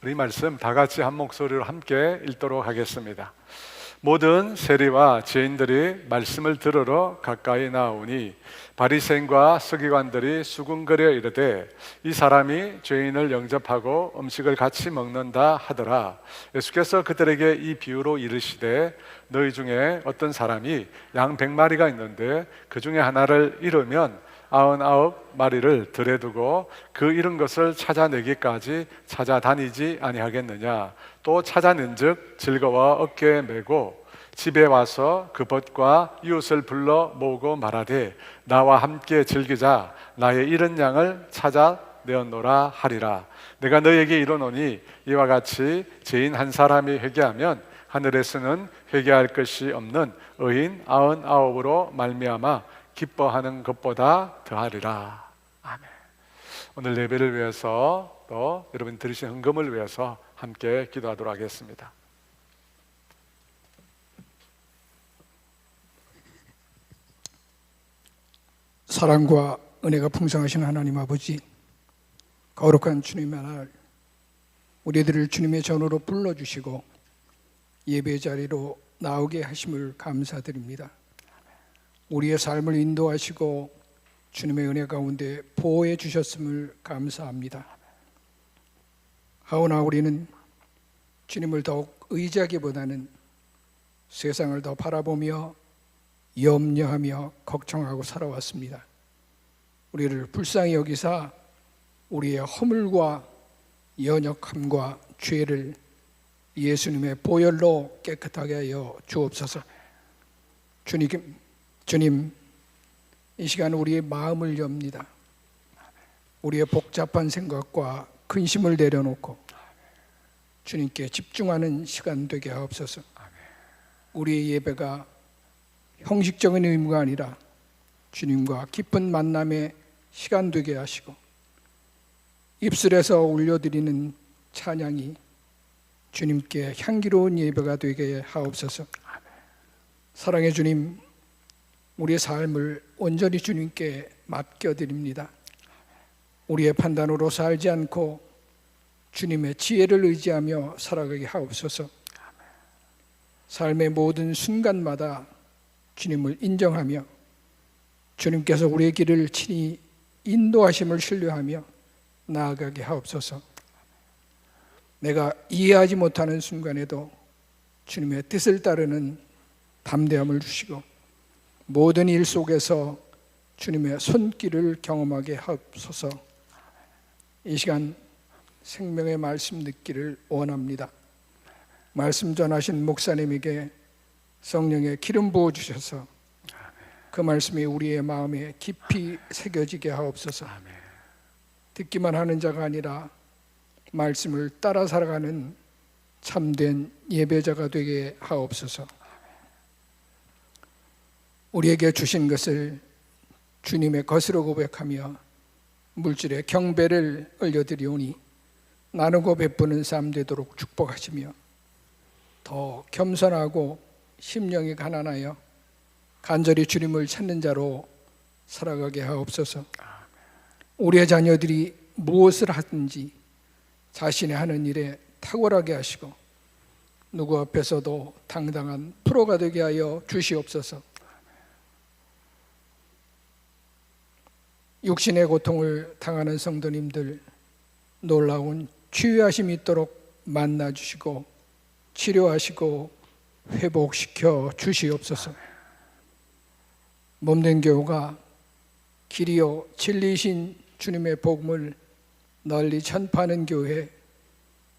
우리 말씀 다 같이 한 목소리로 함께 읽도록 하겠습니다. 모든 세리와 죄인들이 말씀을 들으러 가까이 나오니 바리새인과 서기관들이 수군거려 이르되 이 사람이 죄인을 영접하고 음식을 같이 먹는다 하더라. 예수께서 그들에게 이 비유로 이르시되 너희 중에 어떤 사람이 양 100마리가 있는데 그 중에 하나를 잃으면 99마리를 들에 두고 그 잃은 것을 찾아내기까지 찾아다니지 아니하겠느냐. 또 찾아낸즉 즐거워 어깨에 메고 집에 와서 그 벗과 이웃을 불러 모으고 말하되 나와 함께 즐기자. 나의 잃은 양을 찾아내었노라 하리라. 내가 너희에게 이르노니 이와 같이 죄인 한 사람이 회개하면 하늘에서는 회개할 것이 없는 의인 99으로 말미암아 기뻐하는 것보다 더하리라. 아멘. 오늘 예배를 위해서 또 여러분 들으신 헌금을 위해서 함께 기도하도록 하겠습니다. 사랑과 은혜가 풍성하신 하나님 아버지, 거룩한 주님의 날 우리들을 주님의 전으로 불러주시고 예배 자리로 나오게 하심을 감사드립니다. 우리의 삶을 인도하시고 주님의 은혜 가운데 보호해 주셨음을 감사합니다. 하오나 우리는 주님을 더욱 의지하기보다는 세상을 더 바라보며 염려하며 걱정하고 살아왔습니다. 우리를 불쌍히 여기사 우리의 허물과 연약함과 죄를 예수님의 보혈로 깨끗하게 하여 주옵소서. 주님, 이 시간 우리의 마음을 엽니다. 우리의 복잡한 생각과 근심을 내려놓고 주님께 집중하는 시간 되게 하옵소서. 우리의 예배가 형식적인 의무가 아니라 주님과 깊은 만남의 시간 되게 하시고 입술에서 올려드리는 찬양이 주님께 향기로운 예배가 되게 하옵소서. 사랑의 주님, 우리의 삶을 온전히 주님께 맡겨드립니다. 우리의 판단으로 살지 않고 주님의 지혜를 의지하며 살아가게 하옵소서. 삶의 모든 순간마다 주님을 인정하며 주님께서 우리의 길을 친히 인도하심을 신뢰하며 나아가게 하옵소서. 내가 이해하지 못하는 순간에도 주님의 뜻을 따르는 담대함을 주시고 모든 일 속에서 주님의 손길을 경험하게 하옵소서. 이 시간 생명의 말씀 듣기를 원합니다. 말씀 전하신 목사님에게 성령의 기름 부어 주셔서 그 말씀이 우리의 마음에 깊이 새겨지게 하옵소서. 듣기만 하는 자가 아니라 말씀을 따라 살아가는 참된 예배자가 되게 하옵소서. 우리에게 주신 것을 주님의 것으로 고백하며 물질의 경배를 올려드리오니 나누고 베푸는 삶 되도록 축복하시며 더 겸손하고 심령이 가난하여 간절히 주님을 찾는 자로 살아가게 하옵소서. 우리의 자녀들이 무엇을 하든지 자신의 하는 일에 탁월하게 하시고 누구 앞에서도 당당한 프로가 되게 하여 주시옵소서. 육신의 고통을 당하는 성도님들 놀라운 치유하심이 있도록 만나주시고 치료하시고 회복시켜 주시옵소서. 몸된 교우가 길이요 진리이신 주님의 복음을 널리 전파하는 교회,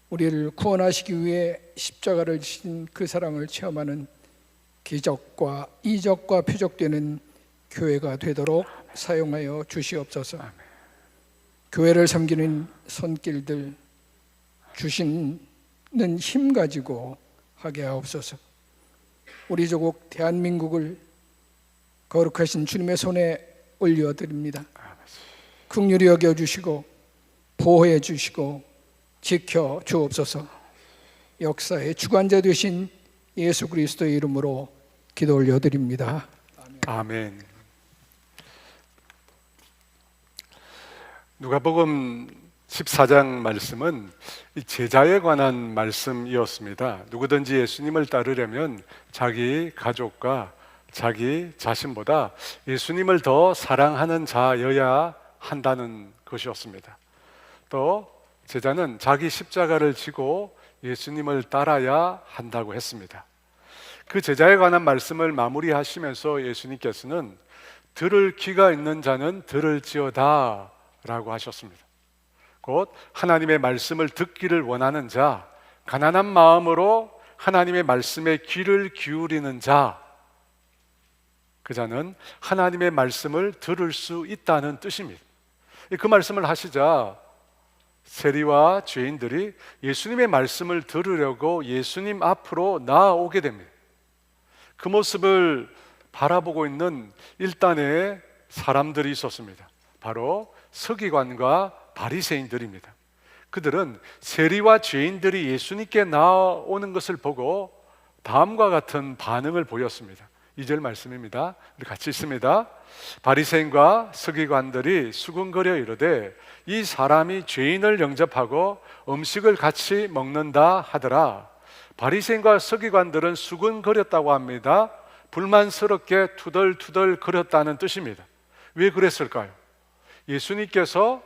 우리를 구원하시기 위해 십자가를 지신 그 사랑을 체험하는 기적과 이적과 표적되는 교회가 되도록 사용하여 주시옵소서. 교회를 섬기는 손길들 주시는 힘 가지고 하게 하옵소서. 우리 조국 대한민국을 거룩하신 주님의 손에 올려드립니다. 긍휼히 여겨주시고 보호해 주시고 지켜 주옵소서. 역사의 주관자 되신 예수 그리스도의 이름으로 기도 올려드립니다. 아멘. 누가복음 14장 말씀은 이 제자에 관한 말씀이었습니다. 누구든지 예수님을 따르려면 자기 가족과 자기 자신보다 예수님을 더 사랑하는 자여야 한다는 것이었습니다. 또 제자는 자기 십자가를 지고 예수님을 따라야 한다고 했습니다. 그 제자에 관한 말씀을 마무리하시면서 예수님께서는 들을 귀가 있는 자는 들을지어다 라고 하셨습니다. 곧 하나님의 말씀을 듣기를 원하는 자, 가난한 마음으로 하나님의 말씀에 귀를 기울이는 자, 그 자는 하나님의 말씀을 들을 수 있다는 뜻입니다. 그 말씀을 하시자 세리와 죄인들이 예수님의 말씀을 들으려고 예수님 앞으로 나아오게 됩니다. 그 모습을 바라보고 있는 일단의 사람들이 있었습니다. 바로 서기관과 바리새인들입니다. 그들은 세리와 죄인들이 예수님께 나오는 것을 보고 다음과 같은 반응을 보였습니다. 2절 말씀입니다. 우리 같이 읽습니다. 바리새인과 서기관들이 수군거려 이르되 이 사람이 죄인을 영접하고 음식을 같이 먹는다 하더라. 바리새인과 서기관들은 수군거렸다고 합니다. 불만스럽게 투덜투덜 거렸다는 뜻입니다. 왜 그랬을까요? 예수님께서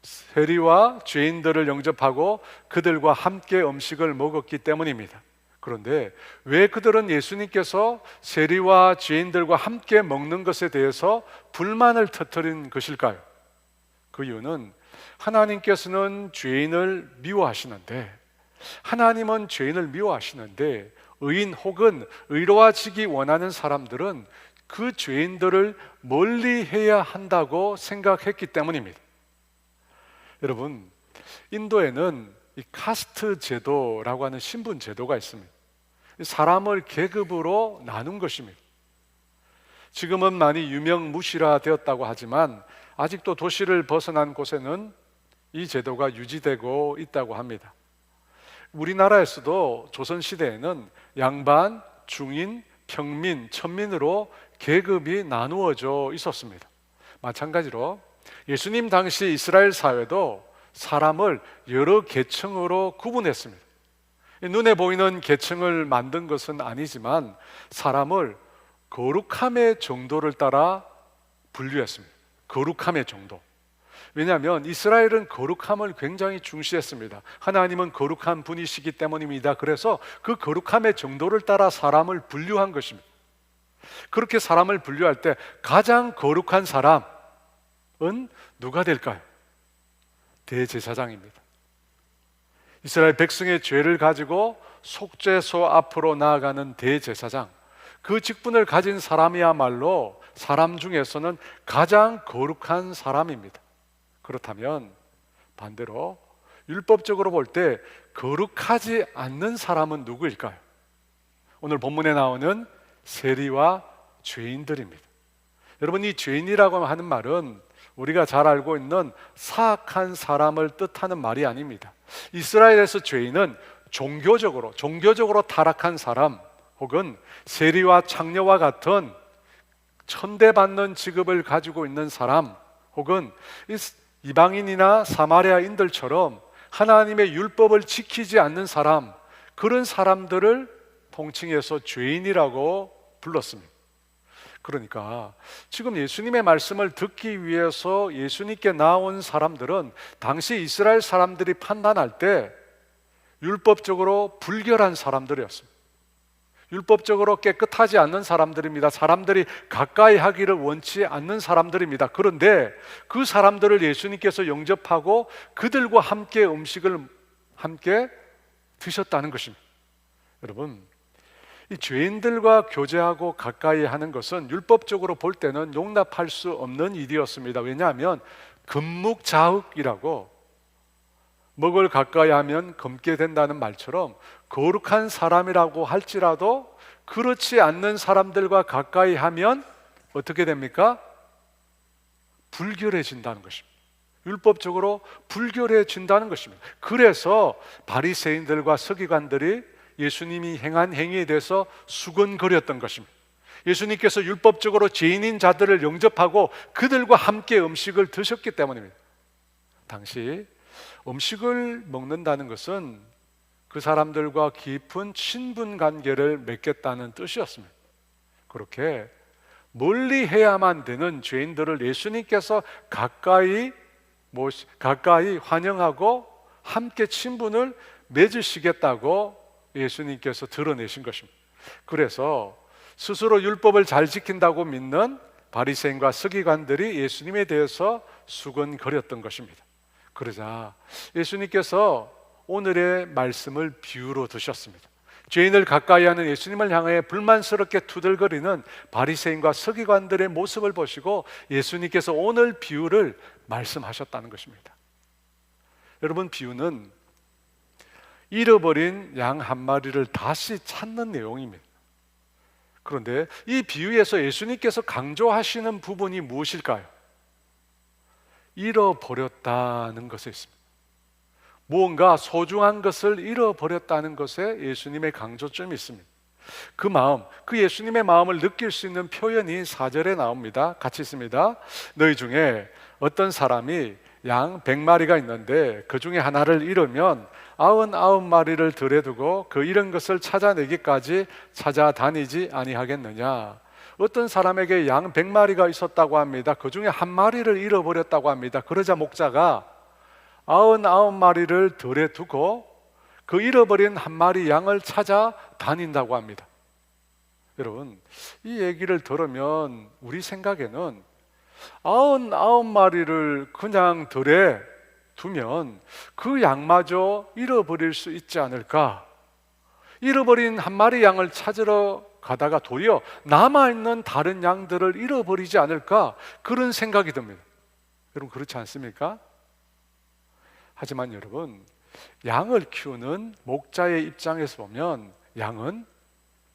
세리와 죄인들을 영접하고 그들과 함께 음식을 먹었기 때문입니다. 그런데 왜 그들은 예수님께서 세리와 죄인들과 함께 먹는 것에 대해서 불만을 터뜨린 것일까요? 그 이유는 하나님께서는 죄인을 미워하시는데, 하나님은 죄인을 미워하시는데 의인 혹은 의로워지기 원하는 사람들은 그 죄인들을 멀리해야 한다고 생각했기 때문입니다. 여러분, 인도에는 이 카스트 제도라고 하는 신분 제도가 있습니다. 사람을 계급으로 나눈 것입니다. 지금은 많이 유명무실화 되었다고 하지만 아직도 도시를 벗어난 곳에는 이 제도가 유지되고 있다고 합니다. 우리나라에서도 조선시대에는 양반, 중인, 평민, 천민으로 계급이 나누어져 있었습니다. 마찬가지로 예수님 당시 이스라엘 사회도 사람을 여러 계층으로 구분했습니다. 눈에 보이는 계층을 만든 것은 아니지만 사람을 거룩함의 정도를 따라 분류했습니다. 거룩함의 정도. 왜냐하면 이스라엘은 거룩함을 굉장히 중시했습니다. 하나님은 거룩한 분이시기 때문입니다. 그래서 그 거룩함의 정도를 따라 사람을 분류한 것입니다. 그렇게 사람을 분류할 때 가장 거룩한 사람은 누가 될까요? 대제사장입니다. 이스라엘 백성의 죄를 가지고 속죄소 앞으로 나아가는 대제사장, 그 직분을 가진 사람이야말로 사람 중에서는 가장 거룩한 사람입니다. 그렇다면 반대로 율법적으로 볼 때 거룩하지 않는 사람은 누구일까요? 오늘 본문에 나오는 세리와 죄인들입니다. 여러분, 이 죄인이라고 하는 말은 우리가 잘 알고 있는 사악한 사람을 뜻하는 말이 아닙니다. 이스라엘에서 죄인은 종교적으로 타락한 사람, 혹은 세리와 창녀와 같은 천대받는 직업을 가지고 있는 사람, 혹은 이방인이나 사마리아인들처럼 하나님의 율법을 지키지 않는 사람, 그런 사람들을 통칭해서 죄인이라고 불렀습니다. 그러니까 지금 예수님의 말씀을 듣기 위해서 예수님께 나온 사람들은 당시 이스라엘 사람들이 판단할 때 율법적으로 불결한 사람들이었습니다. 율법적으로 깨끗하지 않는 사람들입니다. 사람들이 가까이 하기를 원치 않는 사람들입니다. 그런데 그 사람들을 예수님께서 영접하고 그들과 함께 음식을 함께 드셨다는 것입니다. 여러분, 이 죄인들과 교제하고 가까이 하는 것은 율법적으로 볼 때는 용납할 수 없는 일이었습니다. 왜냐하면 금묵자흑이라고 먹을 가까이 하면 검게 된다는 말처럼 거룩한 사람이라고 할지라도 그렇지 않는 사람들과 가까이 하면 어떻게 됩니까? 불결해진다는 것입니다. 율법적으로 불결해진다는 것입니다. 그래서 바리새인들과 서기관들이 예수님이 행한 행위에 대해서 수근거렸던 것입니다. 예수님께서 율법적으로 죄인인 자들을 영접하고 그들과 함께 음식을 드셨기 때문입니다. 당시 음식을 먹는다는 것은 그 사람들과 깊은 친분 관계를 맺겠다는 뜻이었습니다. 그렇게 멀리 해야만 되는 죄인들을 예수님께서 가까이 환영하고 함께 친분을 맺으시겠다고 예수님께서 드러내신 것입니다. 그래서 스스로 율법을 잘 지킨다고 믿는 바리새인과 서기관들이 예수님에 대해서 수근거렸던 것입니다. 그러자 예수님께서 오늘의 말씀을 비유로 드셨습니다. 죄인을 가까이 하는 예수님을 향해 불만스럽게 투덜거리는 바리새인과 서기관들의 모습을 보시고 예수님께서 오늘 비유를 말씀하셨다는 것입니다. 여러분, 비유는 잃어버린 양 한 마리를 다시 찾는 내용입니다. 그런데 이 비유에서 예수님께서 강조하시는 부분이 무엇일까요? 잃어버렸다는 것에 있습니다. 무언가 소중한 것을 잃어버렸다는 것에 예수님의 강조점이 있습니다. 그 마음, 그 예수님의 마음을 느낄 수 있는 표현이 4절에 나옵니다. 같이 있습니다. 너희 중에 어떤 사람이 양 100마리가 있는데 그 중에 하나를 잃으면 99마리를 들에 두고 그 잃은 것을 찾아내기까지 찾아다니지 아니하겠느냐. 어떤 사람에게 양 100마리가 있었다고 합니다. 그 중에 한 마리를 잃어버렸다고 합니다. 그러자 목자가 99마리를 들에 두고 그 잃어버린 한 마리 양을 찾아다닌다고 합니다. 여러분, 이 얘기를 들으면 우리 생각에는 99마리를 그냥 들에 두면 그 양마저 잃어버릴 수 있지 않을까? 잃어버린 한 마리 양을 찾으러 가다가 도리어 남아있는 다른 양들을 잃어버리지 않을까? 그런 생각이 듭니다. 여러분, 그렇지 않습니까? 하지만 여러분, 양을 키우는 목자의 입장에서 보면 양은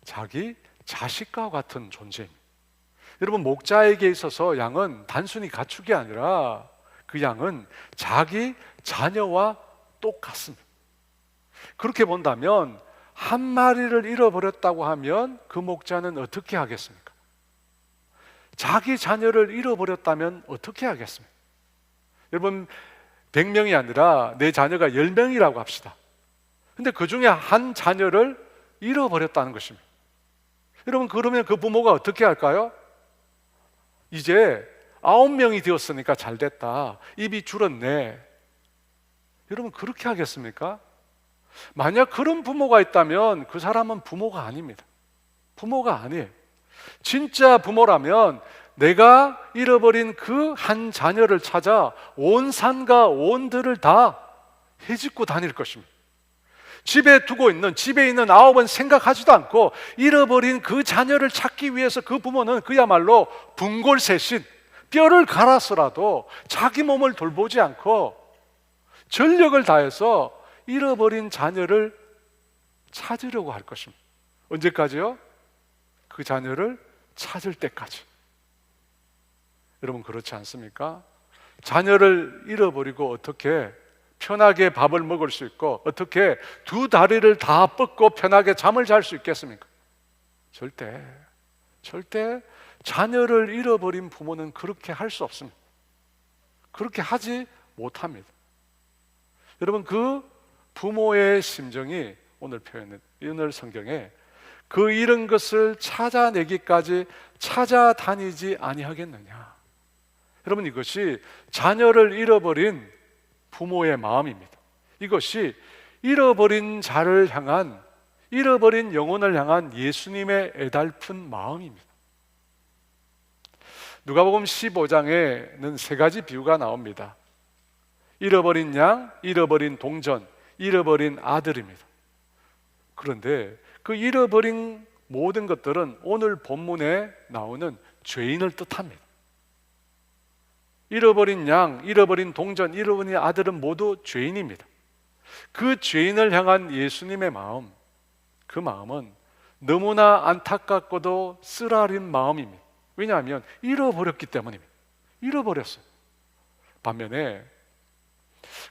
자기 자식과 같은 존재입니다. 여러분, 목자에게 있어서 양은 단순히 가축이 아니라 그 양은 자기 자녀와 똑같습니다. 그렇게 본다면 한 마리를 잃어버렸다고 하면 그 목자는 어떻게 하겠습니까? 자기 자녀를 잃어버렸다면 어떻게 하겠습니까? 여러분, 100명이 아니라 내 자녀가 10명이라고 합시다. 근데 그 중에 한 자녀를 잃어버렸다는 것입니다. 여러분, 그러면 그 부모가 어떻게 할까요? 이제 9명이 되었으니까 잘 됐다. 입이 줄었네. 여러분, 그렇게 하겠습니까? 만약 그런 부모가 있다면 그 사람은 부모가 아닙니다. 부모가 아니에요. 진짜 부모라면 내가 잃어버린 그 한 자녀를 찾아 온 산과 온 들을 다 헤집고 다닐 것입니다. 집에 있는 9은 생각하지도 않고 잃어버린 그 자녀를 찾기 위해서 그 부모는 그야말로 분골쇄신, 뼈를 갈아서라도 자기 몸을 돌보지 않고 전력을 다해서 잃어버린 자녀를 찾으려고 할 것입니다. 언제까지요? 그 자녀를 찾을 때까지. 여러분, 그렇지 않습니까? 자녀를 잃어버리고 어떻게 편하게 밥을 먹을 수 있고 어떻게 두 다리를 다 뻗고 편하게 잠을 잘 수 있겠습니까? 절대 자녀를 잃어버린 부모는 그렇게 할 수 없습니다. 그렇게 하지 못합니다. 여러분, 그 부모의 심정이 오늘 성경에 그 잃은 것을 찾아내기까지 찾아다니지 아니하겠느냐. 여러분, 이것이 자녀를 잃어버린 부모의 마음입니다. 이것이 잃어버린 영혼을 향한 예수님의 애달픈 마음입니다. 누가복음 15장에는 3가지 비유가 나옵니다. 잃어버린 양, 잃어버린 동전, 잃어버린 아들입니다. 그런데 그 잃어버린 모든 것들은 오늘 본문에 나오는 죄인을 뜻합니다. 잃어버린 양, 잃어버린 동전, 잃어버린 아들은 모두 죄인입니다. 그 죄인을 향한 예수님의 마음, 그 마음은 너무나 안타깝고도 쓰라린 마음입니다. 왜냐하면 잃어버렸기 때문입니다. 잃어버렸어요. 반면에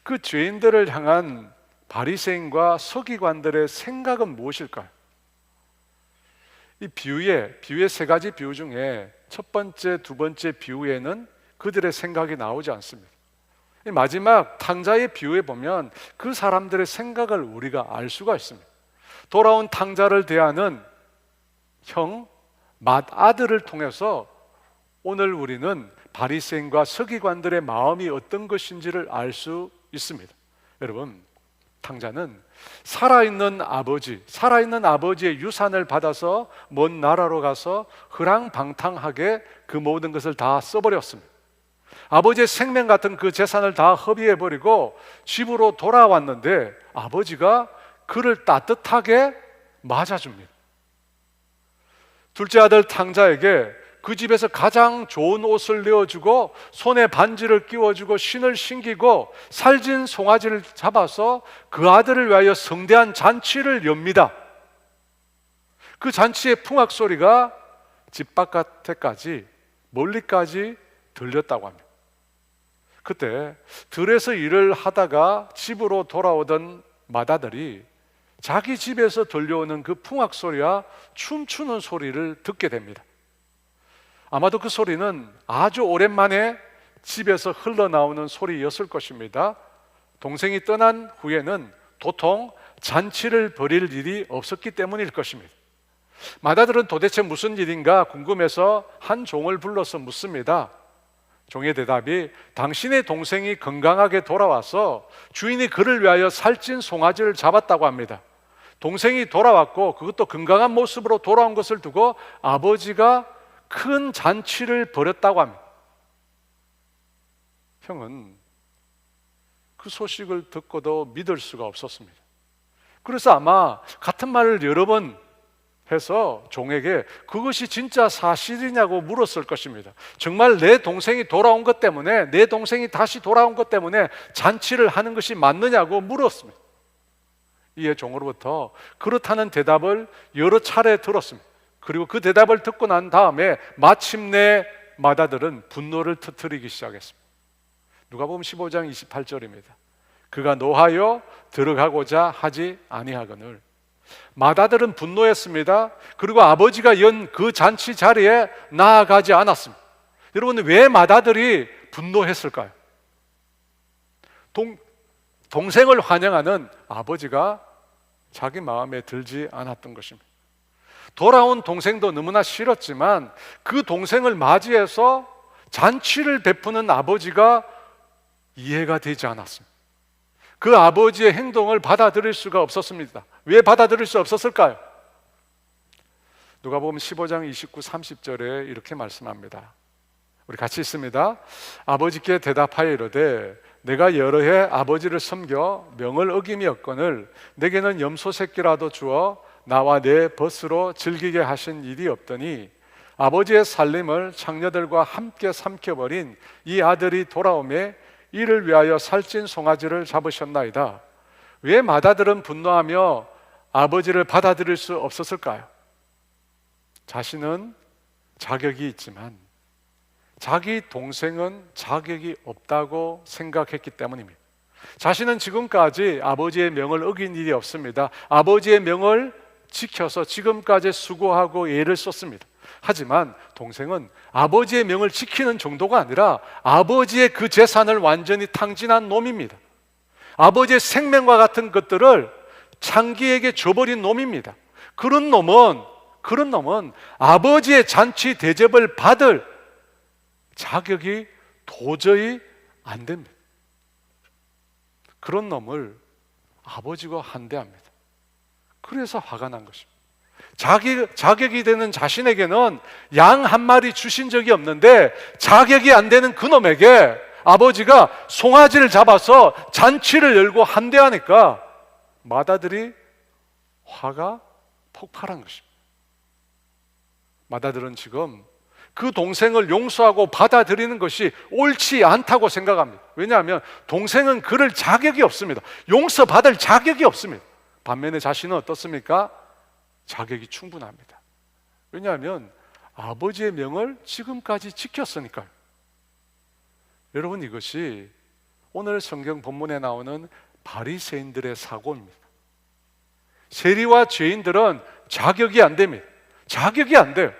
그 죄인들을 향한 바리새인과 서기관들의 생각은 무엇일까요? 이 비유의 3가지 비유 중에 첫 번째, 두 번째 비유에는 그들의 생각이 나오지 않습니다. 이 마지막 탕자의 비유에 보면 그 사람들의 생각을 우리가 알 수가 있습니다. 돌아온 탕자를 대하는 형 맏아들을 통해서 오늘 우리는 바리새인과 서기관들의 마음이 어떤 것인지를 알 수 있습니다. 여러분, 탕자는 살아있는 아버지의 유산을 받아서 먼 나라로 가서 허랑방탕하게 그 모든 것을 다 써버렸습니다. 아버지의 생명 같은 그 재산을 다 허비해버리고 집으로 돌아왔는데 아버지가 그를 따뜻하게 맞아줍니다. 둘째 아들 탕자에게 그 집에서 가장 좋은 옷을 내어주고 손에 반지를 끼워주고 신을 신기고 살진 송아지를 잡아서 그 아들을 위하여 성대한 잔치를 엽니다. 그 잔치의 풍악 소리가 집 바깥에까지 멀리까지 들렸다고 합니다. 그때 들에서 일을 하다가 집으로 돌아오던 맏아들이 자기 집에서 들려오는 그 풍악 소리와 춤추는 소리를 듣게 됩니다. 아마도 그 소리는 아주 오랜만에 집에서 흘러나오는 소리였을 것입니다. 동생이 떠난 후에는 도통 잔치를 벌일 일이 없었기 때문일 것입니다. 맏아들은 도대체 무슨 일인가 궁금해서 한 종을 불러서 묻습니다. 종의 대답이 당신의 동생이 건강하게 돌아와서 주인이 그를 위하여 살찐 송아지를 잡았다고 합니다. 동생이 돌아왔고 그것도 건강한 모습으로 돌아온 것을 두고 아버지가 큰 잔치를 벌였다고 합니다. 형은 그 소식을 듣고도 믿을 수가 없었습니다. 그래서 아마 같은 말을 여러 번 해서 종에게 그것이 진짜 사실이냐고 물었을 것입니다. 정말 내 동생이 돌아온 것 때문에, 내 동생이 다시 돌아온 것 때문에 잔치를 하는 것이 맞느냐고 물었습니다. 이에 종으로부터 그렇다는 대답을 여러 차례 들었습니다. 그리고 그 대답을 듣고 난 다음에 마침내 맏아들은 분노를 터뜨리기 시작했습니다. 누가복음 15장 28절입니다. 그가 노하여 들어가고자 하지 아니하거늘. 맏아들은 분노했습니다. 그리고 아버지가 연 그 잔치 자리에 나아가지 않았습니다. 여러분, 왜 맏아들이 분노했을까요? 동생을 환영하는 아버지가 자기 마음에 들지 않았던 것입니다. 돌아온 동생도 너무나 싫었지만 그 동생을 맞이해서 잔치를 베푸는 아버지가 이해가 되지 않았습니다. 그 아버지의 행동을 받아들일 수가 없었습니다. 왜 받아들일 수 없었을까요? 누가복음 15장 29, 30절에 이렇게 말씀합니다. 우리 같이 읽습니다. 아버지께 대답하여 이르되 내가 여러 해 아버지를 섬겨 명을 어김이었거늘 내게는 염소 새끼라도 주어 나와 내 벗으로 즐기게 하신 일이 없더니 아버지의 살림을 창녀들과 함께 삼켜버린 이 아들이 돌아오매 이를 위하여 살찐 송아지를 잡으셨나이다. 왜 맏아들은 분노하며 아버지를 받아들일 수 없었을까요? 자신은 자격이 있지만 자기 동생은 자격이 없다고 생각했기 때문입니다. 자신은 지금까지 아버지의 명을 어긴 일이 없습니다. 아버지의 명을 지켜서 지금까지 수고하고 애를 썼습니다. 하지만 동생은 아버지의 명을 지키는 정도가 아니라 아버지의 그 재산을 완전히 탕진한 놈입니다. 아버지의 생명과 같은 것들을 창기에게 줘버린 놈입니다. 그런 놈은 아버지의 잔치 대접을 받을 자격이 도저히 안 됩니다. 그런 놈을 아버지가 한대합니다. 그래서 화가 난 것입니다. 자격이 되는 자신에게는 양 한 마리 주신 적이 없는데 자격이 안 되는 그놈에게 아버지가 송아지를 잡아서 잔치를 열고 한대하니까 맏아들이 화가 폭발한 것입니다. 맏아들은 지금 그 동생을 용서하고 받아들이는 것이 옳지 않다고 생각합니다. 왜냐하면 동생은 그럴 자격이 없습니다. 용서받을 자격이 없습니다. 반면에 자신은 어떻습니까? 자격이 충분합니다. 왜냐하면 아버지의 명을 지금까지 지켰으니까요. 여러분, 이것이 오늘 성경 본문에 나오는 바리새인들의 사고입니다. 세리와 죄인들은 자격이 안 됩니다. 자격이 안 돼요.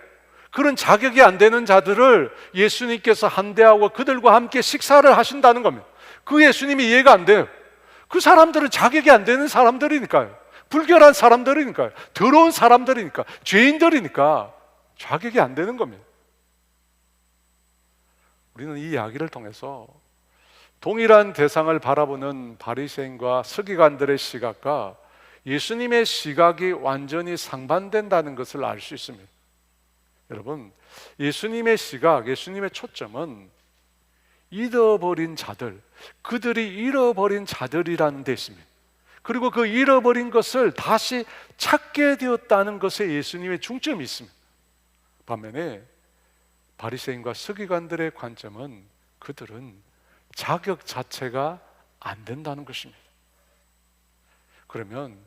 그런 자격이 안 되는 자들을 예수님께서 한대하고 그들과 함께 식사를 하신다는 겁니다. 그 예수님이 이해가 안 돼요. 그 사람들은 자격이 안 되는 사람들이니까요. 불결한 사람들이니까요. 더러운 사람들이니까, 죄인들이니까 자격이 안 되는 겁니다. 우리는 이 이야기를 통해서 동일한 대상을 바라보는 바리새인과 서기관들의 시각과 예수님의 시각이 완전히 상반된다는 것을 알 수 있습니다. 여러분, 예수님의 시각, 예수님의 초점은 잃어버린 자들, 그들이 잃어버린 자들이라는 데 있습니다. 그리고 그 잃어버린 것을 다시 찾게 되었다는 것에 예수님의 중점이 있습니다. 반면에 바리새인과 서기관들의 관점은 그들은 자격 자체가 안 된다는 것입니다. 그러면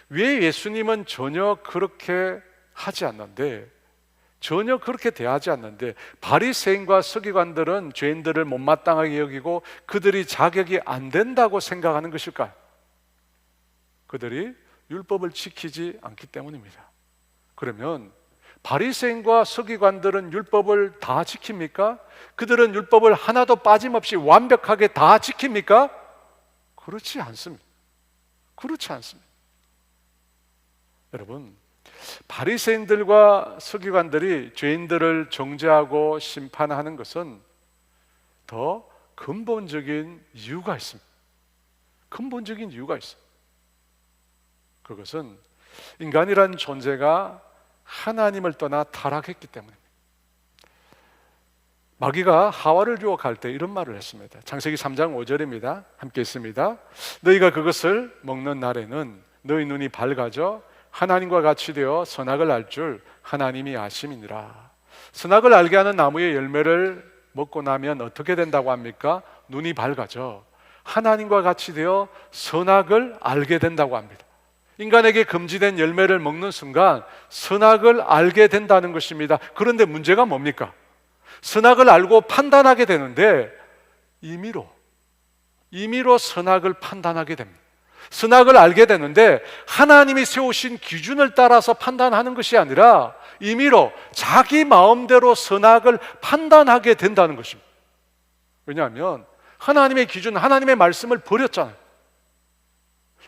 왜 예수님은 전혀 그렇게 하지 않는데, 전혀 그렇게 대하지 않는데 바리새인과 서기관들은 죄인들을 못마땅하게 여기고 그들이 자격이 안 된다고 생각하는 것일까요? 그들이 율법을 지키지 않기 때문입니다. 그러면 바리새인과 서기관들은 율법을 다 지킵니까? 그들은 율법을 하나도 빠짐없이 완벽하게 다 지킵니까? 그렇지 않습니다. 그렇지 않습니다. 여러분, 바리새인들과 서기관들이 죄인들을 정죄하고 심판하는 것은 더 근본적인 이유가 있습니다. 근본적인 이유가 있어요. 그것은 인간이란 존재가 하나님을 떠나 타락했기 때문입니다. 마귀가 하와를 유혹할 때 이런 말을 했습니다. 창세기 3장 5절입니다. 함께 있습니다. 너희가 그것을 먹는 날에는 너희 눈이 밝아져 하나님과 같이 되어 선악을 알 줄 하나님이 아심이니라. 선악을 알게 하는 나무의 열매를 먹고 나면 어떻게 된다고 합니까? 눈이 밝아져 하나님과 같이 되어 선악을 알게 된다고 합니다. 인간에게 금지된 열매를 먹는 순간 선악을 알게 된다는 것입니다. 그런데 문제가 뭡니까? 선악을 알고 판단하게 되는데 임의로 선악을 판단하게 됩니다. 선악을 알게 되는데 하나님이 세우신 기준을 따라서 판단하는 것이 아니라 임의로 자기 마음대로 선악을 판단하게 된다는 것입니다. 왜냐하면 하나님의 기준, 하나님의 말씀을 버렸잖아요.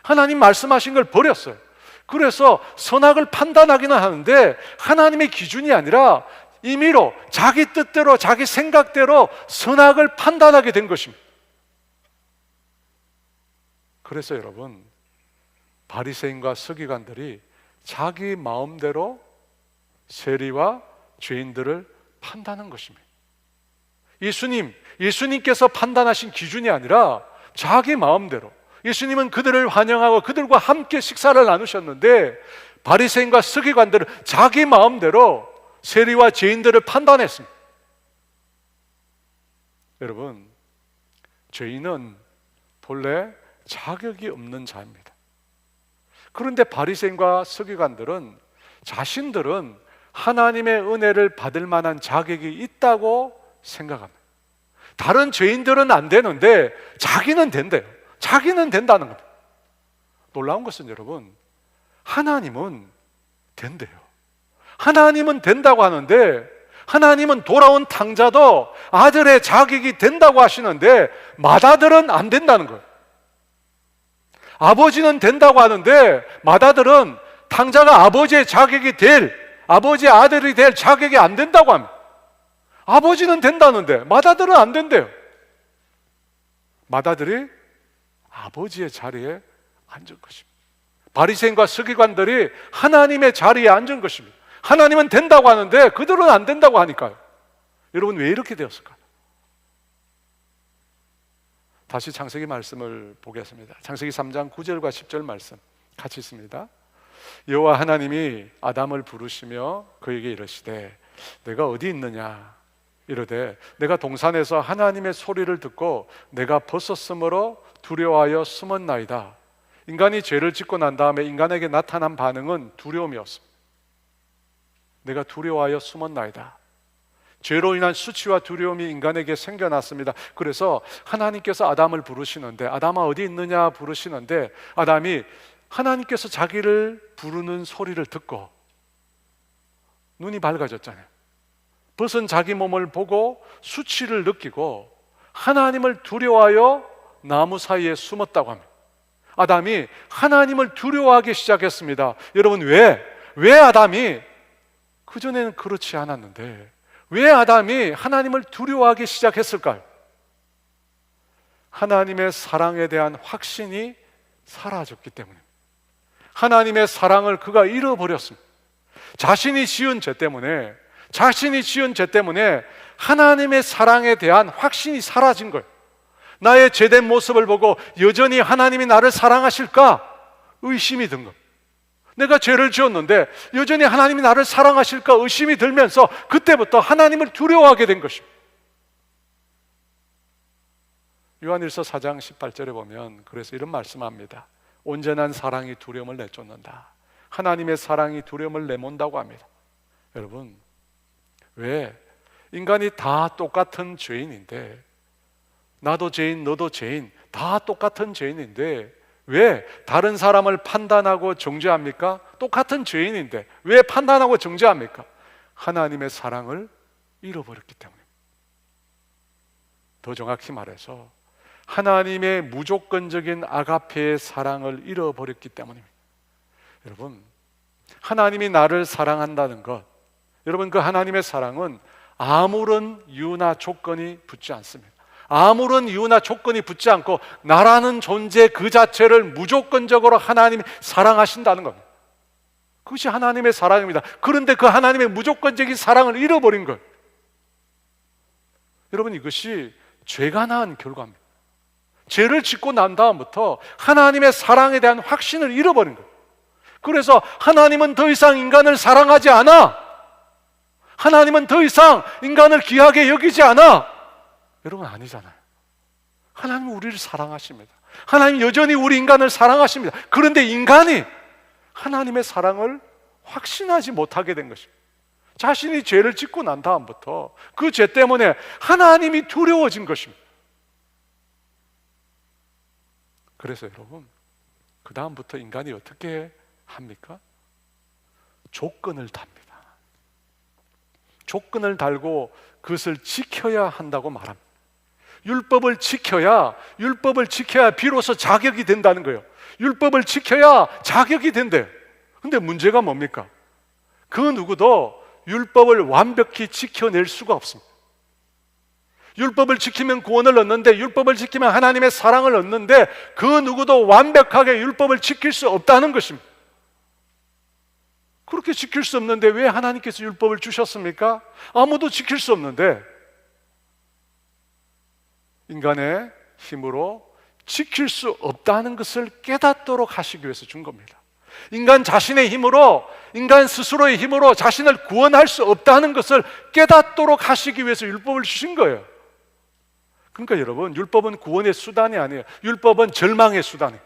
하나님 말씀하신 걸 버렸어요. 그래서 선악을 판단하기는 하는데 하나님의 기준이 아니라 임의로 자기 뜻대로 자기 생각대로 선악을 판단하게 된 것입니다. 그래서 여러분, 바리새인과 서기관들이 자기 마음대로 세리와 죄인들을 판단한 것입니다. 예수님께서 판단하신 기준이 아니라 자기 마음대로, 예수님은 그들을 환영하고 그들과 함께 식사를 나누셨는데 바리새인과 서기관들은 자기 마음대로 세리와 죄인들을 판단했습니다. 여러분, 죄인은 본래 자격이 없는 자입니다. 그런데 바리새인과 서기관들은 자신들은 하나님의 은혜를 받을 만한 자격이 있다고 생각합니다. 다른 죄인들은 안 되는데 자기는 된대요. 자기는 된다는 겁니다. 놀라운 것은 여러분, 하나님은 된대요. 하나님은 된다고 하는데 하나님은 돌아온 탕자도 아들의 자격이 된다고 하시는데 맏아들은 안 된다는 거예요. 아버지는 된다고 하는데 맏아들은 탕자가 아버지의 자격이 될, 아버지의 아들이 될 자격이 안 된다고 합니다. 아버지는 된다는데 맏아들은 안 된대요. 맏아들이 아버지의 자리에 앉은 것입니다. 바리새인과 서기관들이 하나님의 자리에 앉은 것입니다. 하나님은 된다고 하는데 그들은 안 된다고 하니까요. 여러분, 왜 이렇게 되었을까요? 다시 창세기 말씀을 보겠습니다. 창세기 3장 9절과 10절 말씀 같이 있습니다. 여호와 하나님이 아담을 부르시며 그에게 이르시되 내가 어디 있느냐 이르되 내가 동산에서 하나님의 소리를 듣고 내가 벗었으므로 두려워하여 숨었나이다. 인간이 죄를 짓고 난 다음에 인간에게 나타난 반응은 두려움이었습니다. 내가 두려워하여 숨었나이다. 죄로 인한 수치와 두려움이 인간에게 생겨났습니다. 그래서 하나님께서 아담을 부르시는데, 아담아 어디 있느냐 부르시는데, 아담이 하나님께서 자기를 부르는 소리를 듣고 눈이 밝아졌잖아요. 벗은 자기 몸을 보고 수치를 느끼고 하나님을 두려워하여 나무 사이에 숨었다고 합니다. 아담이 하나님을 두려워하기 시작했습니다. 여러분, 왜 아담이, 그전에는 그렇지 않았는데 왜 아담이 하나님을 두려워하기 시작했을까요? 하나님의 사랑에 대한 확신이 사라졌기 때문에, 하나님의 사랑을 그가 잃어버렸습니다. 자신이 지은 죄 때문에 하나님의 사랑에 대한 확신이 사라진 거예요. 나의 죄된 모습을 보고 여전히 하나님이 나를 사랑하실까 의심이 든 거예요. 내가 죄를 지었는데 여전히 하나님이 나를 사랑하실까 의심이 들면서 그때부터 하나님을 두려워하게 된 것입니다. 요한일서 4장 18절에 보면 그래서 이런 말씀합니다. 온전한 사랑이 두려움을 내쫓는다. 하나님의 사랑이 두려움을 내몬다고 합니다. 여러분, 왜 인간이 다 똑같은 죄인인데, 나도 죄인, 너도 죄인, 다 똑같은 죄인인데 왜 다른 사람을 판단하고 정죄합니까? 똑같은 죄인인데 왜 판단하고 정죄합니까? 하나님의 사랑을 잃어버렸기 때문입니다. 더 정확히 말해서 하나님의 무조건적인 아가페의 사랑을 잃어버렸기 때문입니다. 여러분, 하나님이 나를 사랑한다는 것, 여러분, 그 하나님의 사랑은 아무런 이유나 조건이 붙지 않습니다. 아무런 이유나 조건이 붙지 않고 나라는 존재 그 자체를 무조건적으로 하나님이 사랑하신다는 겁니다. 그것이 하나님의 사랑입니다. 그런데 그 하나님의 무조건적인 사랑을 잃어버린 것, 여러분, 이것이 죄가 낳은 결과입니다. 죄를 짓고 난 다음부터 하나님의 사랑에 대한 확신을 잃어버린 거예요. 그래서 하나님은 더 이상 인간을 사랑하지 않아. 하나님은 더 이상 인간을 귀하게 여기지 않아. 여러분, 아니잖아요. 하나님은 우리를 사랑하십니다. 하나님 여전히 우리 인간을 사랑하십니다. 그런데 인간이 하나님의 사랑을 확신하지 못하게 된 것입니다. 자신이 죄를 짓고 난 다음부터 그 죄 때문에 하나님이 두려워진 것입니다. 그래서 여러분, 그 다음부터 인간이 어떻게 합니까? 조건을 답니다. 조건을 달고 그것을 지켜야 한다고 말합니다. 율법을 지켜야 비로소 자격이 된다는 거예요. 율법을 지켜야 자격이 된대요. 근데 문제가 뭡니까? 그 누구도 율법을 완벽히 지켜낼 수가 없습니다. 율법을 지키면 구원을 얻는데, 율법을 지키면 하나님의 사랑을 얻는데, 그 누구도 완벽하게 율법을 지킬 수 없다는 것입니다. 그렇게 지킬 수 없는데 왜 하나님께서 율법을 주셨습니까? 아무도 지킬 수 없는데 인간의 힘으로 지킬 수 없다는 것을 깨닫도록 하시기 위해서 준 겁니다. 인간 자신의 힘으로, 인간 스스로의 힘으로 자신을 구원할 수 없다는 것을 깨닫도록 하시기 위해서 율법을 주신 거예요. 그러니까 여러분, 율법은 구원의 수단이 아니에요. 율법은 절망의 수단이에요.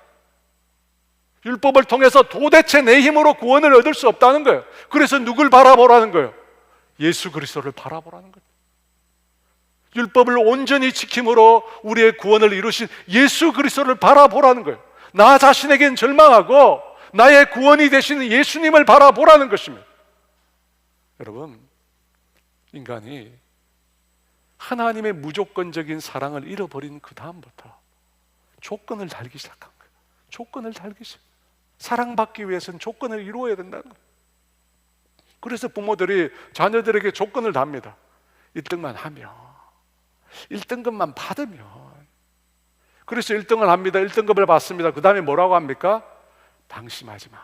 율법을 통해서 도대체 내 힘으로 구원을 얻을 수 없다는 거예요. 그래서 누굴 바라보라는 거예요? 예수 그리스도를 바라보라는 거예요. 율법을 온전히 지킴으로 우리의 구원을 이루신 예수 그리스도를 바라보라는 거예요. 나 자신에겐 절망하고 나의 구원이 되시는 예수님을 바라보라는 것입니다. 여러분, 인간이 하나님의 무조건적인 사랑을 잃어버린 그 다음부터 조건을 달기 시작한 거예요. 조건을 달기 시작. 사랑받기 위해서는 조건을 이루어야 된다는 거예요. 그래서 부모들이 자녀들에게 조건을 답니다. 1등만 하면, 1등급만 받으면. 그래서 1등을 합니다. 1등급을 받습니다. 그 다음에 뭐라고 합니까? 방심하지 마.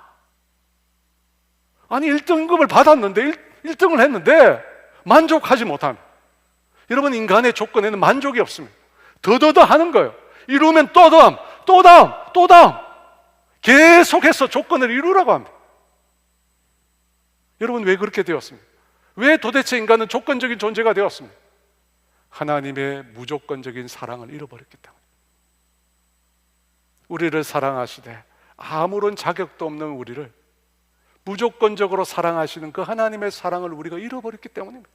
아니, 1등급을 받았는데 1등을 했는데 만족하지 못합니다. 여러분, 인간의 조건에는 만족이 없습니다. 더더더 하는 거예요. 이루면 또 다음, 또 다음, 또 다음. 계속해서 조건을 이루라고 합니다. 여러분, 왜 그렇게 되었습니까? 왜 도대체 인간은 조건적인 존재가 되었습니까? 하나님의 무조건적인 사랑을 잃어버렸기 때문에. 우리를 사랑하시되 아무런 자격도 없는 우리를 무조건적으로 사랑하시는 그 하나님의 사랑을 우리가 잃어버렸기 때문입니다.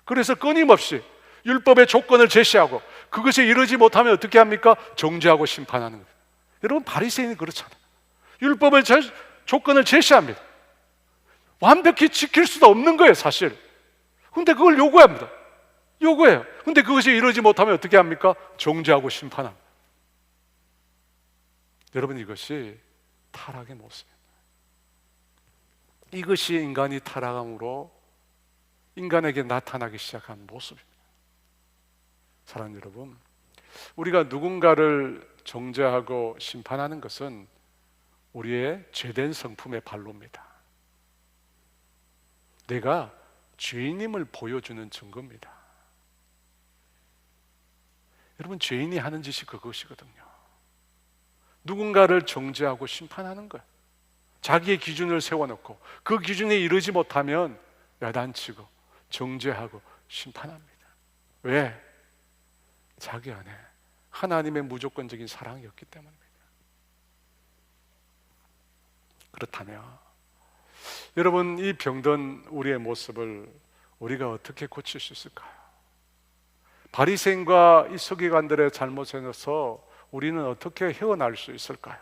그래서 끊임없이 율법의 조건을 제시하고 그것이 이루지 못하면 어떻게 합니까? 정죄하고 심판하는 거예요. 여러분, 바리새인이 그렇잖아요. 율법의 조건을 제시합니다. 완벽히 지킬 수도 없는 거예요, 사실. 근데 그걸 요구합니다. 요구해요. 근데 그것이 이루지 못하면 어떻게 합니까? 정죄하고 심판합니다. 여러분, 이것이 타락의 모습입니다. 이것이 인간이 타락함으로 인간에게 나타나기 시작한 모습입니다. 사랑하는 여러분, 우리가 누군가를 정죄하고 심판하는 것은 우리의 죄된 성품의 발로입니다. 내가 죄인임을 보여주는 증거입니다. 여러분, 죄인이 하는 짓이 그것이거든요. 누군가를 정죄하고 심판하는 거예요. 자기의 기준을 세워놓고 그 기준에 이르지 못하면 야단치고 정죄하고 심판합니다. 왜? 자기 안에 하나님의 무조건적인 사랑이었기 때문입니다. 그렇다면 여러분, 이 병든 우리의 모습을 우리가 어떻게 고칠 수 있을까요? 바리새인과 이 서기관들의 잘못에서 우리는 어떻게 헤어날 수 있을까요?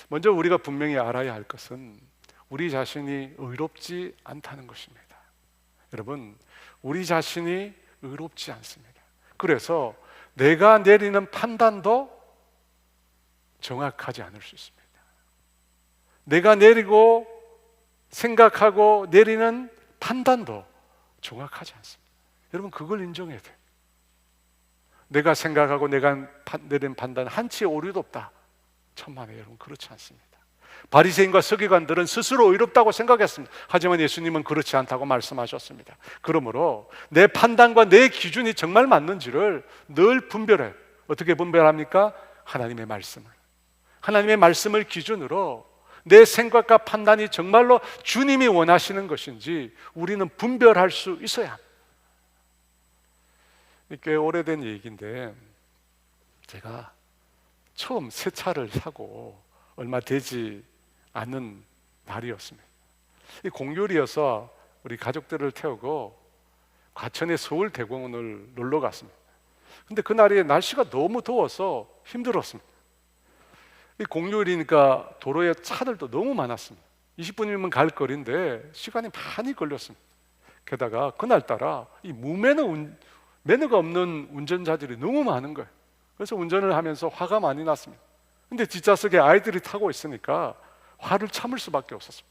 먼저 우리가 분명히 알아야 할 것은 우리 자신이 의롭지 않다는 것입니다. 여러분, 우리 자신이 의롭지 않습니다. 그래서 내가 내리는 판단도 정확하지 않을 수 있습니다. 내가 내리고 생각하고 내리는 판단도 정확하지 않습니다. 여러분, 그걸 인정해야 돼요. 내가 생각하고 내가 내린 판단 한치의 오류도 없다. 천만에 여러분, 그렇지 않습니다. 바리새인과 서기관들은 스스로 의롭다고 생각했습니다. 하지만 예수님은 그렇지 않다고 말씀하셨습니다. 그러므로 내 판단과 내 기준이 정말 맞는지를 늘 분별해요. 어떻게 분별합니까? 하나님의 말씀을 기준으로 내 생각과 판단이 정말로 주님이 원하시는 것인지 우리는 분별할 수 있어야 합니다. 꽤 오래된 얘기인데, 제가 처음 새 차를 사고 얼마 되지 않은 날이었습니다. 이 공휴일이어서 우리 가족들을 태우고 과천의 서울대공원을 놀러 갔습니다. 근데 그날이 날씨가 너무 더워서 힘들었습니다. 이 공휴일이니까 도로에 차들도 너무 많았습니다. 20분이면 갈 거리인데 시간이 많이 걸렸습니다. 게다가 그날따라 이 매너가 없는 운전자들이 너무 많은 거예요. 그래서 운전을 하면서 화가 많이 났습니다. 근데 뒷좌석에 아이들이 타고 있으니까 화를 참을 수밖에 없었습니다.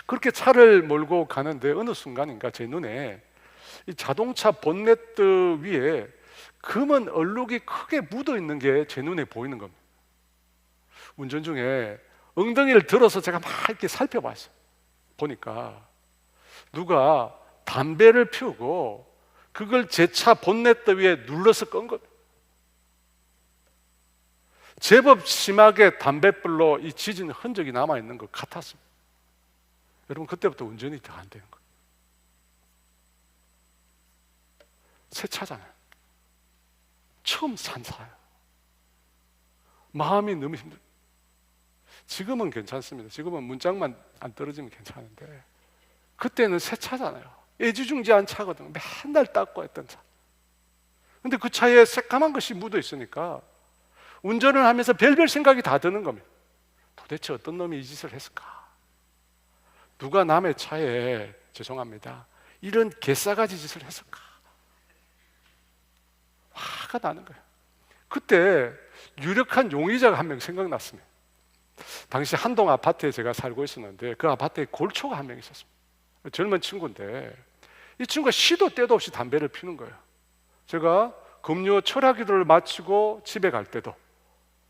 그렇게 차를 몰고 가는데 어느 순간인가 제 눈에 이 자동차 본네트 위에 검은 얼룩이 크게 묻어 있는 게 제 눈에 보이는 겁니다. 운전 중에 엉덩이를 들어서 제가 막 이렇게 살펴봤어요. 보니까 누가 담배를 피우고 그걸 제 차 본네트 위에 눌러서 끈 겁니다. 제법 심하게 담뱃불로 이 지진 흔적이 남아있는 것 같았습니다. 여러분, 그때부터 운전이 더 안 되는 거예요. 새 차잖아요. 처음 산 차예요. 마음이 너무 힘들어요. 지금은 괜찮습니다. 지금은 문짝만 안 떨어지면 괜찮은데 그때는 새 차잖아요. 애지중지한 차거든요. 맨날 닦고 했던 차. 근데 그 차에 새까만 것이 묻어 있으니까 운전을 하면서 별별 생각이 다 드는 겁니다. 도대체 어떤 놈이 이 짓을 했을까? 누가 남의 차에, 죄송합니다, 이런 개싸가지 짓을 했을까? 화가 나는 거예요. 그때 유력한 용의자가 한 명 생각났습니다. 당시 한동 아파트에 제가 살고 있었는데 그 아파트에 골초가 한 명 있었습니다. 젊은 친구인데 이 친구가 시도 때도 없이 담배를 피는 거예요. 제가 금요 철야기도를 마치고 집에 갈 때도,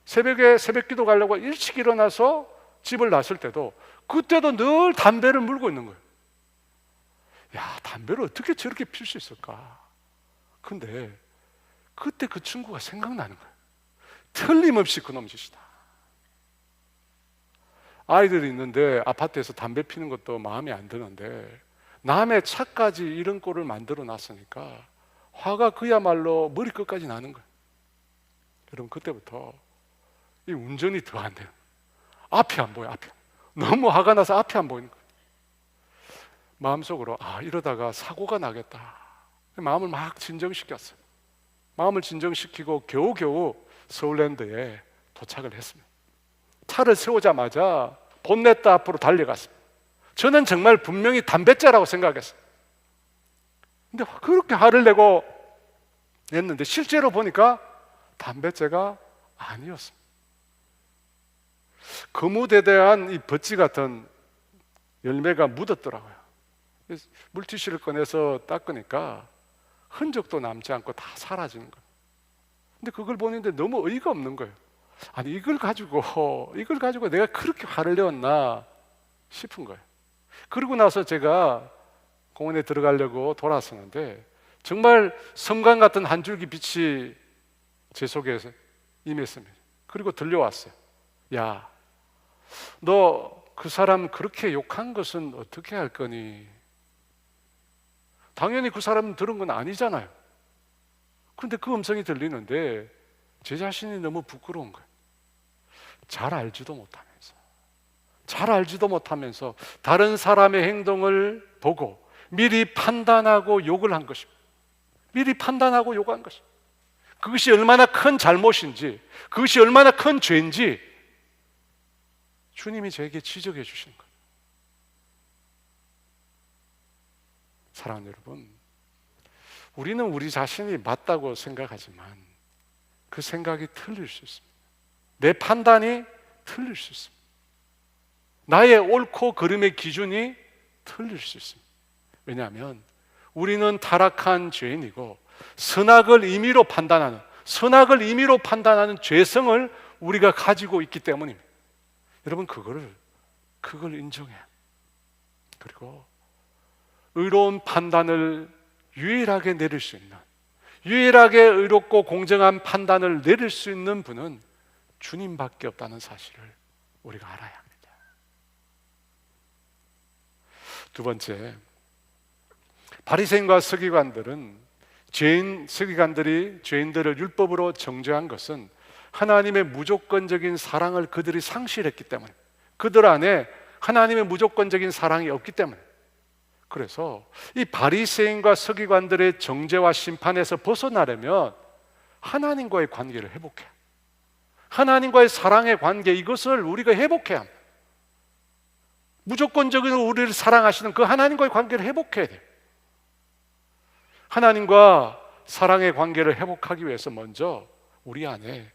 새벽에 새벽기도 가려고 일찍 일어나서 집을 나설 때도, 그때도 늘 담배를 물고 있는 거예요. 야, 담배를 어떻게 저렇게 필 수 있을까? 근데 그때 그 친구가 생각나는 거예요. 틀림없이 그놈 짓이다. 아이들이 있는데 아파트에서 담배 피는 것도 마음에 안 드는데 남의 차까지 이런 꼴을 만들어 놨으니까 화가 그야말로 머리 끝까지 나는 거예요. 여러분, 그때부터 이 운전이 더 안 돼요. 앞이 안 보여요. 앞이. 너무 화가 나서 앞이 안 보이는 거예요. 마음속으로 이러다가 사고가 나겠다. 마음을 막 진정시켰어요. 마음을 진정시키고 겨우겨우 서울랜드에 도착을 했습니다. 차를 세우자마자 본네트 앞으로 달려갔습니다. 저는 정말 분명히 담배째라고 생각했어요. 근데 그렇게 화를 냈는데 실제로 보니까 담배째가 아니었습니다. 거무대대한 이 버찌 같은 열매가 묻었더라고요. 물티슈를 꺼내서 닦으니까 흔적도 남지 않고 다 사라지는 거예요. 근데 그걸 보는데 너무 어이가 없는 거예요. 아니 이걸 가지고 내가 그렇게 화를 내었나 싶은 거예요. 그러고 나서 제가 공원에 들어가려고 돌아서는데 정말 성광 같은 한 줄기 빛이 제 속에서 임했습니다. 그리고 들려왔어요. 야, 너 그 사람 그렇게 욕한 것은 어떻게 할 거니? 당연히 그 사람은 들은 건 아니잖아요. 그런데 그 음성이 들리는데 제 자신이 너무 부끄러운 거예요. 잘 알지도 못하면서 다른 사람의 행동을 보고 미리 판단하고 욕을 한 것입니다. 미리 판단하고 욕한 것입니다. 그것이 얼마나 큰 잘못인지, 그것이 얼마나 큰 죄인지 주님이 저에게 지적해 주신 거예요. 사랑하는 여러분, 우리는 우리 자신이 맞다고 생각하지만 그 생각이 틀릴 수 있습니다. 내 판단이 틀릴 수 있습니다. 나의 옳고 그름의 기준이 틀릴 수 있습니다. 왜냐하면 우리는 타락한 죄인이고 선악을 임의로 판단하는 죄성을 우리가 가지고 있기 때문입니다. 여러분 그걸 인정해요. 그리고 의로운 판단을 유일하게 내릴 수 있는, 유일하게 의롭고 공정한 판단을 내릴 수 있는 분은 주님밖에 없다는 사실을 우리가 알아야 합니다. 두 번째, 바리새인과 서기관들이 죄인들을 율법으로 정죄한 것은 하나님의 무조건적인 사랑을 그들이 상실했기 때문에, 그들 안에 하나님의 무조건적인 사랑이 없기 때문에, 그래서 이 바리새인과 서기관들의 정죄와 심판에서 벗어나려면 하나님과의 관계를 회복해, 하나님과의 사랑의 관계, 이것을 우리가 회복해야 합니다. 무조건적으로 우리를 사랑하시는 그 하나님과의 관계를 회복해야 돼요. 하나님과 사랑의 관계를 회복하기 위해서 먼저 우리 안에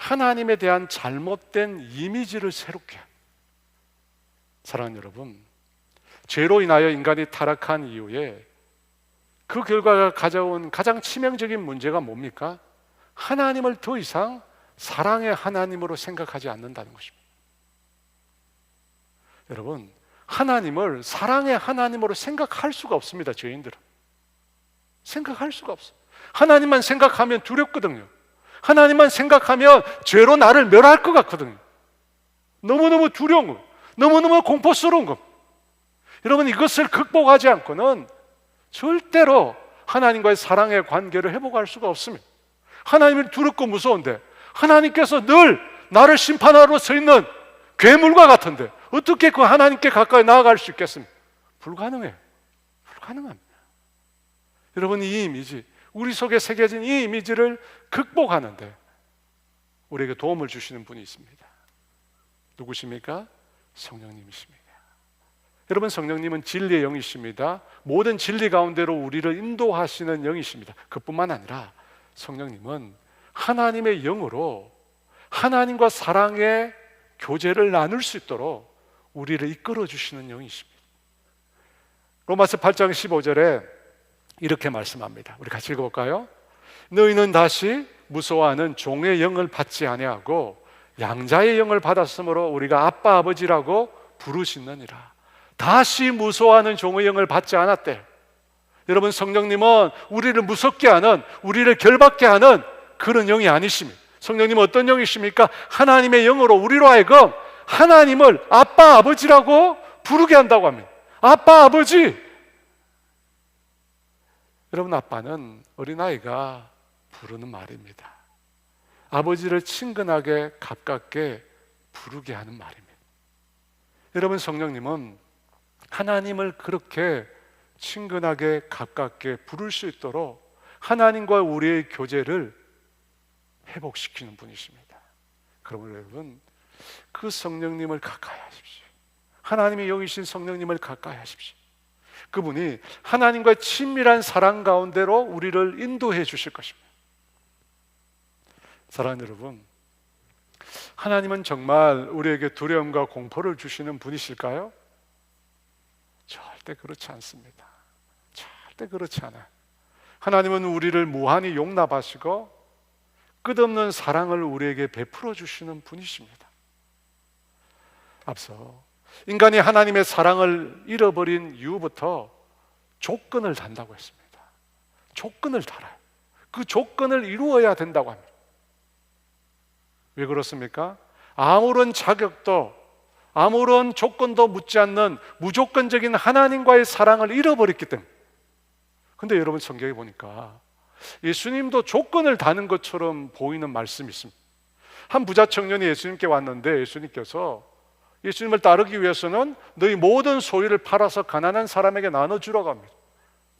하나님에 대한 잘못된 이미지를 새롭게 합니다. 사랑하는 여러분, 죄로 인하여 인간이 타락한 이후에 그 결과가 가져온 가장 치명적인 문제가 뭡니까? 하나님을 더 이상 사랑의 하나님으로 생각하지 않는다는 것입니다. 여러분, 하나님을 사랑의 하나님으로 생각할 수가 없습니다. 죄인들은 생각할 수가 없어요. 하나님만 생각하면 두렵거든요. 하나님만 생각하면 죄로 나를 멸할 것 같거든요. 너무너무 두려운 거, 너무너무 공포스러운 거. 여러분, 이것을 극복하지 않고는 절대로 하나님과의 사랑의 관계를 회복할 수가 없습니다. 하나님이 두렵고 무서운데 하나님께서 늘 나를 심판하러 서 있는 괴물과 같은데 어떻게 그 하나님께 가까이 나아갈 수 있겠습니까? 불가능합니다. 여러분, 이 이미지, 우리 속에 새겨진 이 이미지를 극복하는데 우리에게 도움을 주시는 분이 있습니다. 누구십니까? 성령님이십니다. 여러분, 성령님은 진리의 영이십니다. 모든 진리 가운데로 우리를 인도하시는 영이십니다. 그뿐만 아니라 성령님은 하나님의 영으로 하나님과 사랑의 교제를 나눌 수 있도록 우리를 이끌어 주시는 영이십니다. 로마서 8장 15절에 이렇게 말씀합니다. 우리 같이 읽어볼까요? 너희는 다시 무서워하는 종의 영을 받지 아니하고 양자의 영을 받았으므로 우리가 아빠 아버지라고 부르시느니라. 다시 무서워하는 종의 영을 받지 않았대. 여러분, 성령님은 우리를 무섭게 하는, 우리를 결박케 하는 그런 영이 아니십니다. 성령님은 어떤 영이십니까? 하나님의 영으로 우리로 하여금 하나님을 아빠 아버지라고 부르게 한다고 합니다. 아빠 아버지. 여러분, 아빠는 어린아이가 부르는 말입니다. 아버지를 친근하게 가깝게 부르게 하는 말입니다. 여러분, 성령님은 하나님을 그렇게 친근하게 가깝게 부를 수 있도록 하나님과 우리의 교제를 회복시키는 분이십니다. 그러므로 여러분, 그 성령님을 가까이 하십시오. 하나님의 영이신 성령님을 가까이 하십시오. 그분이 하나님과의 친밀한 사랑 가운데로 우리를 인도해 주실 것입니다. 사랑하는 여러분, 하나님은 정말 우리에게 두려움과 공포를 주시는 분이실까요? 절대 그렇지 않습니다. 절대 그렇지 않아요. 하나님은 우리를 무한히 용납하시고 끝없는 사랑을 우리에게 베풀어 주시는 분이십니다. 앞서 인간이 하나님의 사랑을 잃어버린 이후부터 조건을 단다고 했습니다. 조건을 달아요. 그 조건을 이루어야 된다고 합니다. 왜 그렇습니까? 아무런 자격도 아무런 조건도 묻지 않는 무조건적인 하나님과의 사랑을 잃어버렸기 때문에. 근데 여러분 성경에 보니까 예수님도 조건을 다는 것처럼 보이는 말씀이 있습니다. 한 부자 청년이 예수님께 왔는데 예수님께서 예수님을 따르기 위해서는 너희 모든 소유를 팔아서 가난한 사람에게 나눠주라고 합니다.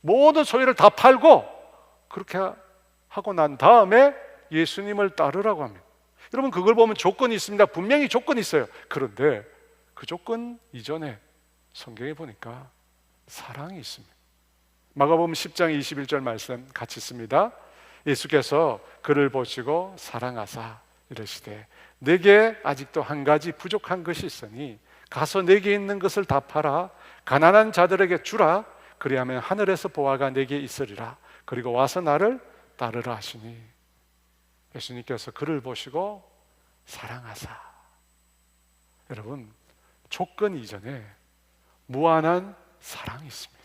모든 소유를 다 팔고 그렇게 하고 난 다음에 예수님을 따르라고 합니다. 여러분 그걸 보면 조건이 있습니다. 분명히 조건이 있어요. 그런데 그 조건 이전에 성경에 보니까 사랑이 있습니다. 마가복음 10장 21절 말씀 같이 있습니다. 예수께서 그를 보시고 사랑하사 이르시되 내게 아직도 한 가지 부족한 것이 있으니 가서 내게 있는 것을 다 팔아 가난한 자들에게 주라. 그리하면 하늘에서 보화가 내게 있으리라. 그리고 와서 나를 따르라 하시니 예수님께서 그를 보시고 사랑하사. 여러분 조건 이전에 무한한 사랑이 있습니다.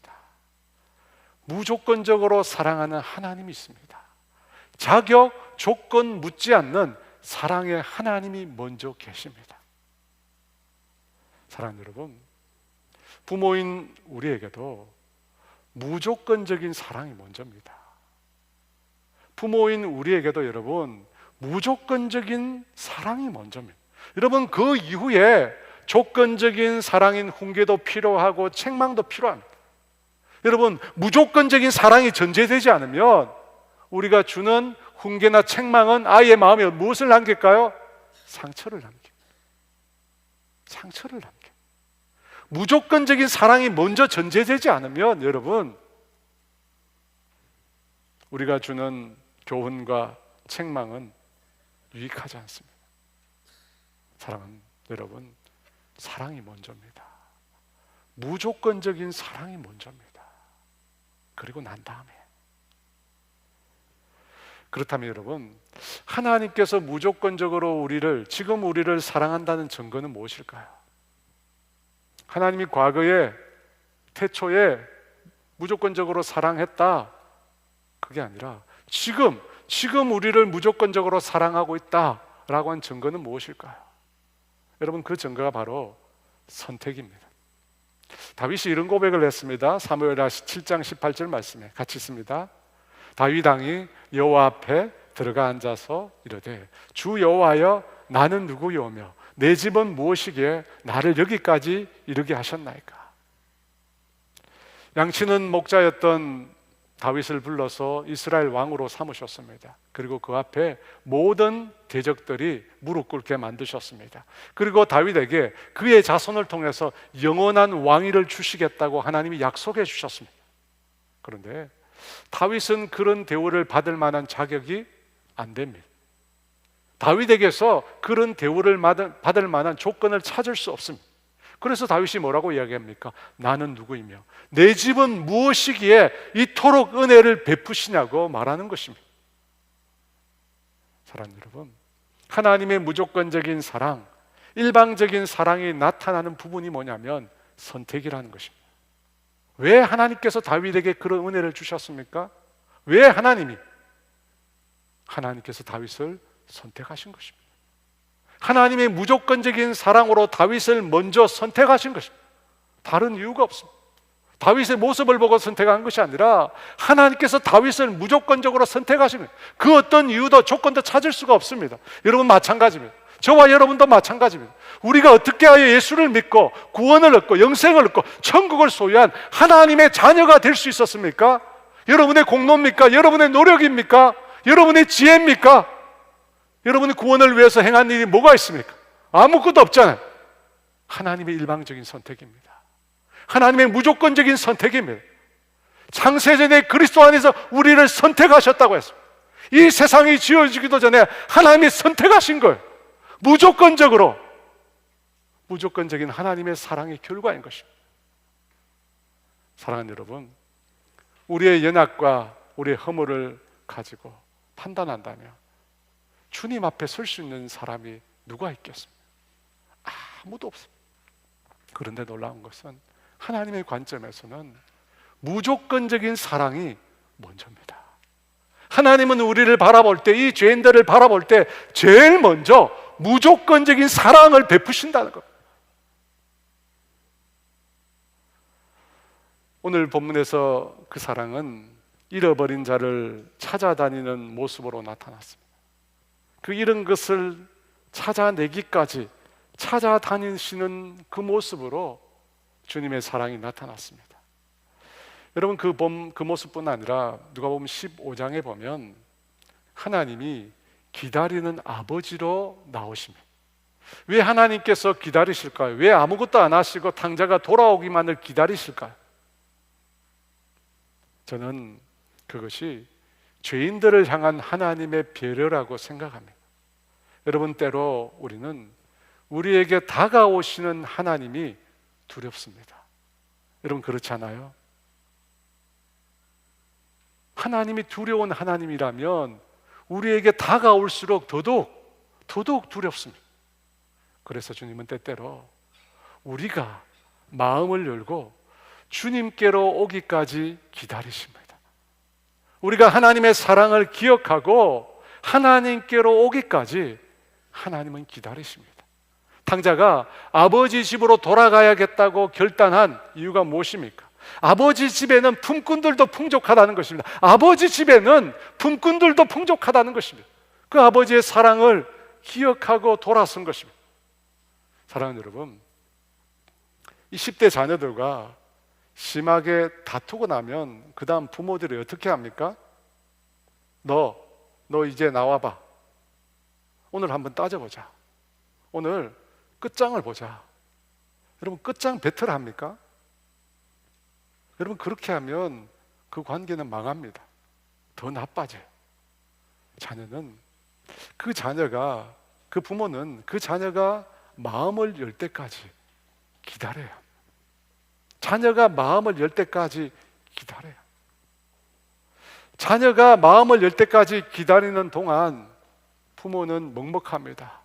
무조건적으로 사랑하는 하나님이 있습니다. 자격, 조건 묻지 않는 사랑의 하나님이 먼저 계십니다. 사랑하는 여러분, 부모인 우리에게도 무조건적인 사랑이 먼저입니다. 부모인 우리에게도 여러분 무조건적인 사랑이 먼저입니다. 여러분 그 이후에 조건적인 사랑인 훈계도 필요하고 책망도 필요합니다. 여러분 무조건적인 사랑이 전제되지 않으면 우리가 주는 훈계나 책망은 아이의 마음에 무엇을 남길까요? 상처를 남깁니다. 상처를 남깁니다. 무조건적인 사랑이 먼저 전제되지 않으면 여러분 우리가 주는 교훈과 책망은 유익하지 않습니다. 사랑하는 여러분, 사랑이 먼저입니다. 무조건적인 사랑이 먼저입니다. 그리고 난 다음에. 그렇다면 여러분, 하나님께서 무조건적으로 지금 우리를 사랑한다는 증거는 무엇일까요? 하나님이 과거에 태초에 무조건적으로 사랑했다, 그게 아니라 지금 우리를 무조건적으로 사랑하고 있다라고 한 증거는 무엇일까요? 여러분 그 증거가 바로 선택입니다. 다윗이 이런 고백을 했습니다. 사무엘하 7장 18절 말씀에 같이 있습니다. 다윗 왕이 여호와 앞에 들어가 앉아서 이르되 주 여호와여 나는 누구요며 내 집은 무엇이기에 나를 여기까지 이르게 하셨나이까. 양치는 목자였던 다윗을 불러서 이스라엘 왕으로 삼으셨습니다. 그리고 그 앞에 모든 대적들이 무릎 꿇게 만드셨습니다. 그리고 다윗에게 그의 자손을 통해서 영원한 왕위를 주시겠다고 하나님이 약속해 주셨습니다. 그런데 다윗은 그런 대우를 받을 만한 자격이 안 됩니다. 다윗에게서 그런 대우를 받을 만한 조건을 찾을 수 없습니다. 그래서 다윗이 뭐라고 이야기합니까? 나는 누구이며 내 집은 무엇이기에 이토록 은혜를 베푸시냐고 말하는 것입니다. 사랑하는 여러분, 하나님의 무조건적인 사랑, 일방적인 사랑이 나타나는 부분이 뭐냐면 선택이라는 것입니다. 왜 하나님께서 다윗에게 그런 은혜를 주셨습니까? 왜 하나님께서 다윗을 선택하신 것입니다. 하나님의 무조건적인 사랑으로 다윗을 먼저 선택하신 것입니다. 다른 이유가 없습니다. 다윗의 모습을 보고 선택한 것이 아니라 하나님께서 다윗을 무조건적으로 선택하신 거예요. 그 어떤 이유도 조건도 찾을 수가 없습니다. 여러분 마찬가지입니다. 저와 여러분도 마찬가지입니다. 우리가 어떻게 하여 예수를 믿고 구원을 얻고 영생을 얻고 천국을 소유한 하나님의 자녀가 될 수 있었습니까? 여러분의 공로입니까? 여러분의 노력입니까? 여러분의 지혜입니까? 여러분의 구원을 위해서 행한 일이 뭐가 있습니까? 아무것도 없잖아요. 하나님의 일방적인 선택입니다. 하나님의 무조건적인 선택입니다. 창세전에 그리스도 안에서 우리를 선택하셨다고 했습니다. 이 세상이 지어지기도 전에 하나님이 선택하신 거예요. 무조건적인 하나님의 사랑의 결과인 것입니다. 사랑하는 여러분, 우리의 연약과 우리의 허물을 가지고 판단한다면 주님 앞에 설 수 있는 사람이 누가 있겠습니까? 아무도 없습니다. 그런데 놀라운 것은 하나님의 관점에서는 무조건적인 사랑이 먼저입니다. 하나님은 우리를 바라볼 때, 이 죄인들을 바라볼 때 제일 먼저 무조건적인 사랑을 베푸신다는 것. 오늘 본문에서 그 사랑은 잃어버린 자를 찾아다니는 모습으로 나타났습니다. 그 잃은 것을 찾아내기까지 찾아다니시는 그 모습으로 주님의 사랑이 나타났습니다. 여러분, 그 모습뿐 아니라 누가복음 15장에 보면 하나님이 기다리는 아버지로 나오십니다. 왜 하나님께서 기다리실까요? 왜 아무것도 안 하시고 탕자가 돌아오기만을 기다리실까요? 저는 그것이 죄인들을 향한 하나님의 배려라고 생각합니다. 여러분, 때로 우리는 우리에게 다가오시는 하나님이 두렵습니다. 여러분, 그렇지 않아요? 하나님이 두려운 하나님이라면 우리에게 다가올수록 더더욱 두렵습니다. 그래서 주님은 때때로 우리가 마음을 열고 주님께로 오기까지 기다리십니다. 우리가 하나님의 사랑을 기억하고 하나님께로 오기까지 하나님은 기다리십니다. 탕자가 아버지 집으로 돌아가야겠다고 결단한 이유가 무엇입니까? 아버지 집에는 품꾼들도 풍족하다는 것입니다. 아버지 집에는 품꾼들도 풍족하다는 것입니다. 그 아버지의 사랑을 기억하고 돌아선 것입니다. 사랑하는 여러분, 이 10대 자녀들과 심하게 다투고 나면 그 다음 부모들이 어떻게 합니까? 너 이제 나와봐. 오늘 한번 따져보자. 오늘 끝장을 보자. 여러분, 끝장 배틀 합니까? 여러분, 그렇게 하면 그 관계는 망합니다. 더 나빠져요. 그 부모는 그 자녀가 마음을 열 때까지 기다려야 합니다. 자녀가 마음을 열 때까지 기다려요. 자녀가 마음을 열 때까지 기다리는 동안 부모는 먹먹합니다.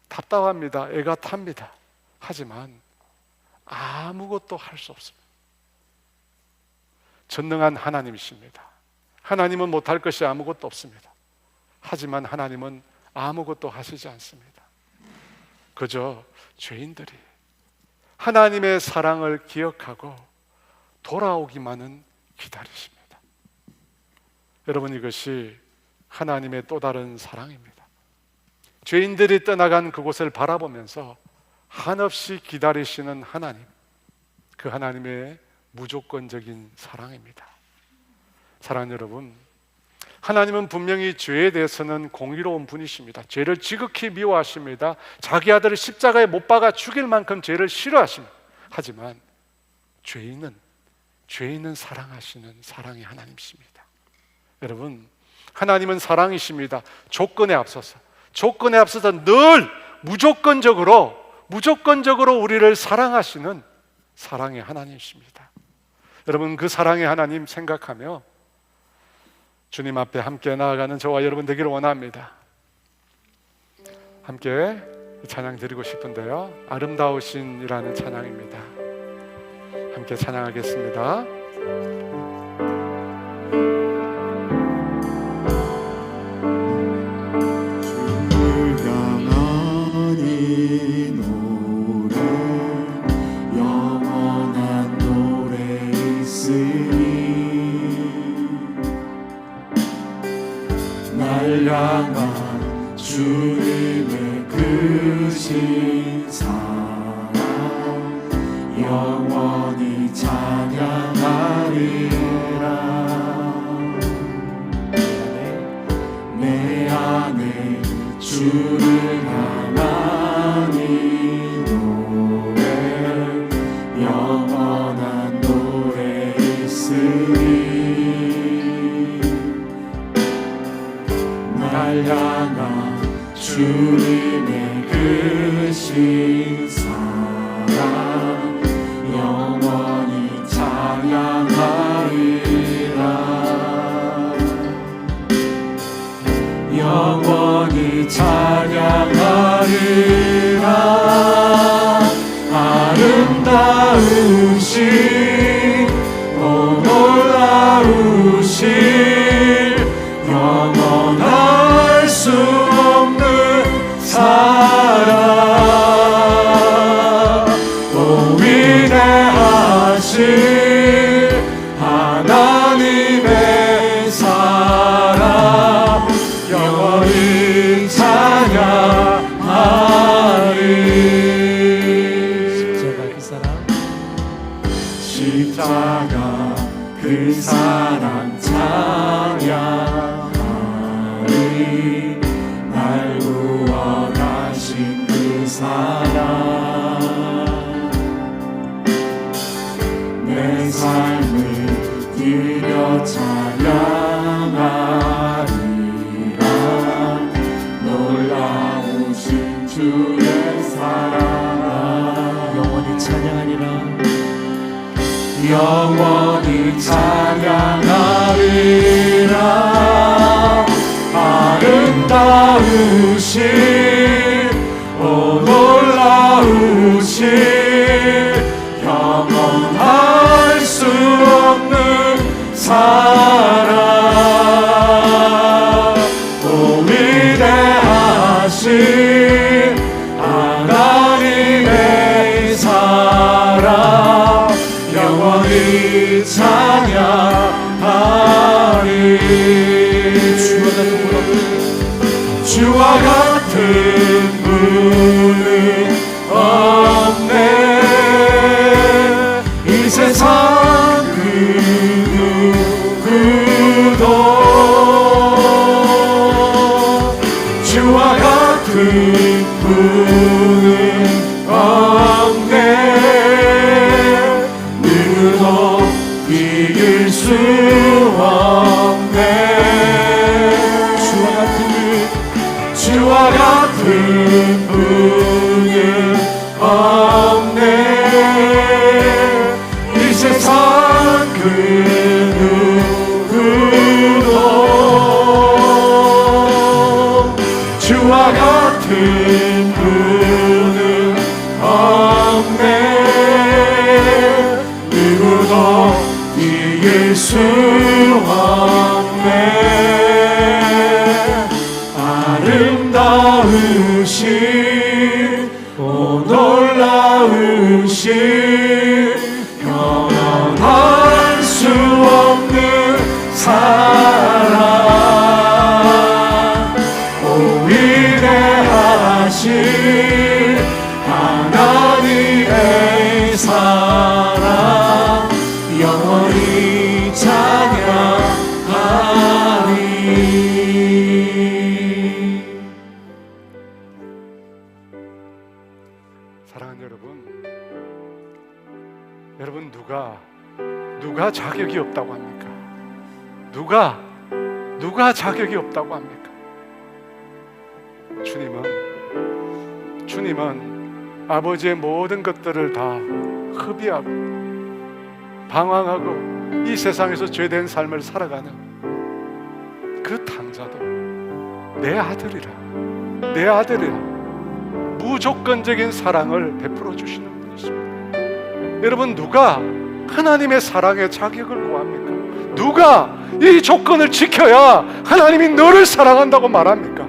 답답합니다. 애가 탑니다. 하지만 아무것도 할 수 없습니다. 전능한 하나님이십니다. 하나님은 못할 것이 아무것도 없습니다. 하지만 하나님은 아무것도 하시지 않습니다. 그저 죄인들이 하나님의 사랑을 기억하고 돌아오기만은 기다리십니다. 여러분, 이것이 하나님의 또 다른 사랑입니다. 죄인들이 떠나간 그곳을 바라보면서 한없이 기다리시는 하나님, 그 하나님의 무조건적인 사랑입니다. 사랑하는 여러분, 하나님은 분명히 죄에 대해서는 공의로운 분이십니다. 죄를 지극히 미워하십니다. 자기 아들을 십자가에 못 박아 죽일 만큼 죄를 싫어하십니다. 하지만 죄인은 사랑하시는 사랑의 하나님이십니다. 여러분, 하나님은 사랑이십니다. 조건에 앞서서 늘 무조건적으로 우리를 사랑하시는 사랑의 하나님이십니다. 여러분, 그 사랑의 하나님 생각하며 주님 앞에 함께 나아가는 저와 여러분 되기를 원합니다. 함께 찬양 드리고 싶은데요, 아름다우신이라는 찬양입니다. 함께 찬양하겠습니다. 향한 주님의 크신 사랑 영원히 찬양하리라. 내 안에 주를 향한 이 노래 영원한 노래 있으리. 날 향한 주님의 그 되신 사랑 영원히 찬양하리라. 영원히 찬양하리라. 아름다우신 오 놀라우신 영원할 수 없는 사랑 오 위대하신 하나님의 사랑 영원히 찬양하리. 십자가 그 사랑 찬양하리. 날 구원하신 그 사랑 내 삶을 드려 찬양하리라. 놀라우신 주의 사랑 영원히 찬양하리라. 영원히 찬양하리라. 아름다우신 오 놀라우신 영원할 수 없는 사랑 오 위대하신 하나님의 사랑 영원히 찬양하리. 주와 같은 분은 없네. 이 세상 그 누구도 주와 같은 분은 없네. 누구도 이길 수 없네. 주와 같은 분은 없네. 이 세상 그 누구도 주와 같은 분은 없네. 누구도 이길 수 없네. 아름다우신 오 놀라우신 영원할 수 없는 사랑 오 위대하신 하나님의 사랑 영원히 찬양하리. 사랑하는 여러분 누가 자격이 없다고 합니까? 누가 자격이 없다고 합니까? 주님은 아버지의 모든 것들을 다 흡의하고 방황하고 이 세상에서 죄된 삶을 살아가는 그 당자도 내 아들이라 무조건적인 사랑을 베풀어 주시는 분이십니다. 여러분, 누가 하나님의 사랑의 자격을 구합니까? 누가 이 조건을 지켜야 하나님이 너를 사랑한다고 말합니까?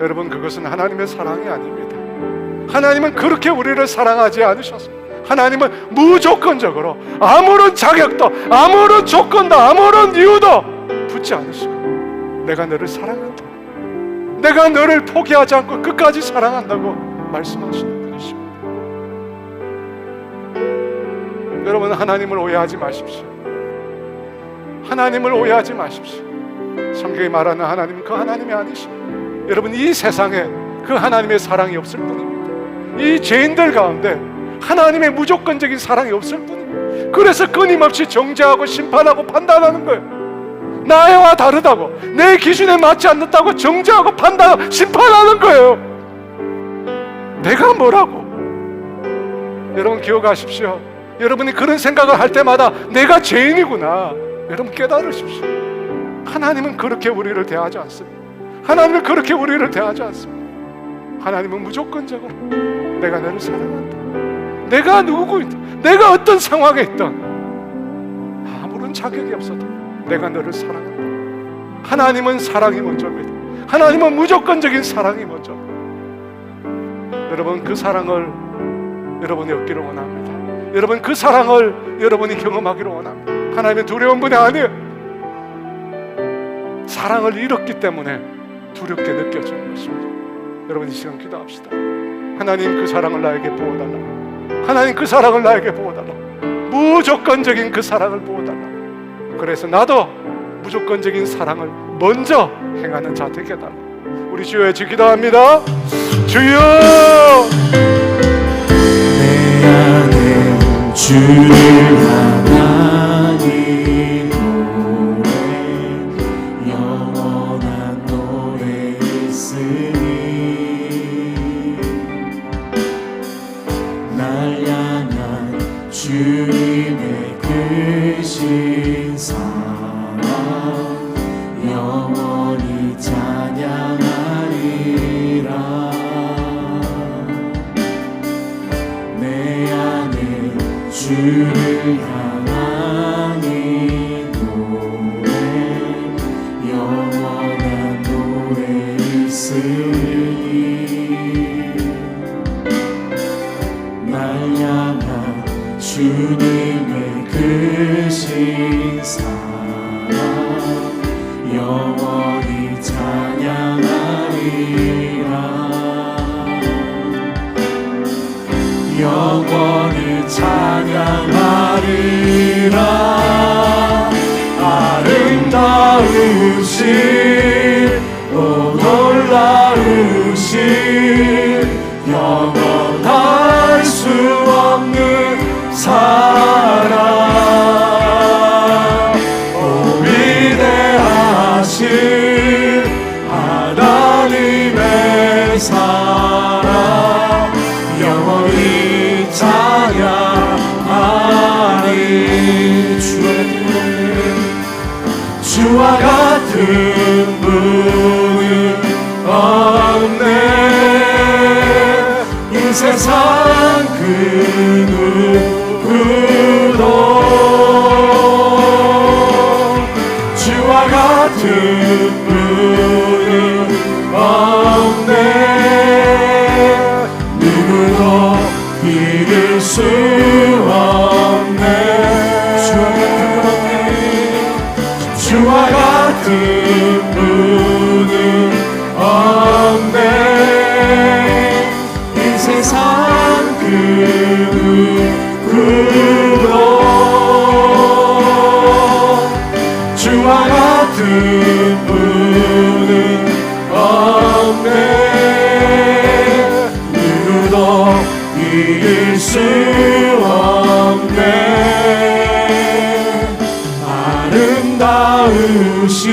여러분, 그것은 하나님의 사랑이 아닙니다. 하나님은 그렇게 우리를 사랑하지 않으셨습니다. 하나님은 무조건적으로 아무런 자격도 아무런 조건도 아무런 이유도 붙지 않으시고 내가 너를 사랑한다, 내가 너를 포기하지 않고 끝까지 사랑한다고 말씀하시는 분이십니다. 여러분, 하나님을 오해하지 마십시오. 하나님을 오해하지 마십시오. 성경이 말하는 하나님은 그 하나님이 아니십니다. 여러분, 이 세상에 그 하나님의 사랑이 없을 뿐입니다. 이 죄인들 가운데 하나님의 무조건적인 사랑이 없을 뿐입니다. 그래서 끊임없이 정죄하고 심판하고 판단하는 거예요. 나와 다르다고, 내 기준에 맞지 않는다고 정죄하고 판단하고 심판하는 거예요. 내가 뭐라고? 여러분 기억하십시오. 여러분이 그런 생각을 할 때마다 내가 죄인이구나. 여러분 깨달으십시오. 하나님은 그렇게 우리를 대하지 않습니다. 하나님은 그렇게 우리를 대하지 않습니다. 하나님은 무조건적으로 내가 너를 사랑한다. 내가 누구이든 내가 어떤 상황에 있든 아무런 자격이 없어도 내가 너를 사랑한다. 하나님은 사랑이 먼저입니다. 하나님은 무조건적인 사랑이 먼저입니다. 여러분 그 사랑을 여러분이 얻기를 원합니다. 여러분 그 사랑을 여러분이 경험하기를 원합니다. 하나님의 두려운 분이 아니에요. 사랑을 잃었기 때문에 두렵게 느껴지는 것입니다. 여러분 이 시간 기도합시다. 하나님 그 사랑을 나에게 부어달라. 하나님 그 사랑을 나에게 부어달라. 무조건적인 그 사랑을 부어달라. 그래서 나도 무조건적인 사랑을 먼저 행하는 자 되게 해달라. 우리 주여 기도합니다. 주여 내 안에 주를 향한 이 노래 영원한 노래 있으니 날 향한 주님의 크신 사랑 영원히 찬양하리라. 내 안에 주를 향한 이 노래 영원한 노래 있으니 날 향한 주님의 크신 사랑 영원히 찬양하리라. 영원히 찬양하리라. 아름다우신 오 놀라우신 영원할 수 없는 사랑 오 위대하신 하나님의 사랑 영원히 찬양하리. 주와 같은 분은 없네. 이 세상 그 누구도 주와 같은 분은 없네. 누구도 이길 수 없네. 주와 같은 분은 없네. 이 세상 그 누구도 주와 같은 분은 없네. 누구도 이길 수 없네. 아름다우신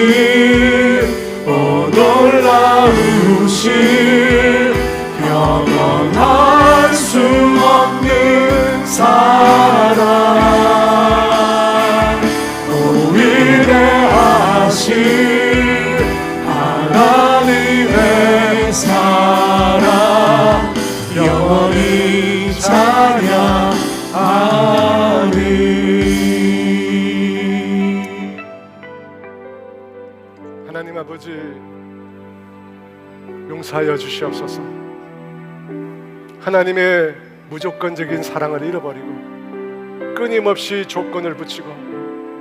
오 놀라우신 영원할 수 없는 사랑 오 위대하신 하나님의 사랑 영원히 찬양하리. 하나님 아버지 용서하여 주시옵소서. 하나님의 무조건적인 사랑을 잃어버리고 끊임없이 조건을 붙이고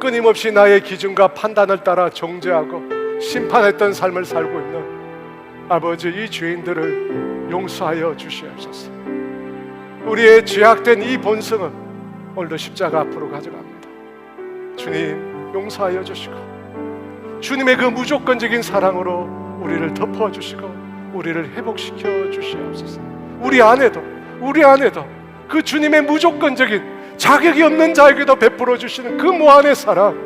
끊임없이 나의 기준과 판단을 따라 정죄하고 심판했던 삶을 살고 있는 아버지 이 죄인들을 용서하여 주시옵소서. 우리의 죄악된 이 본성은 오늘도 십자가 앞으로 가져갑니다. 주님 용서하여 주시고 주님의 그 무조건적인 사랑으로 우리를 덮어주시고 우리를 회복시켜 주시옵소서. 우리 안에도 그 주님의 무조건적인 자격이 없는 자에게도 베풀어 주시는 그 무한의 사랑,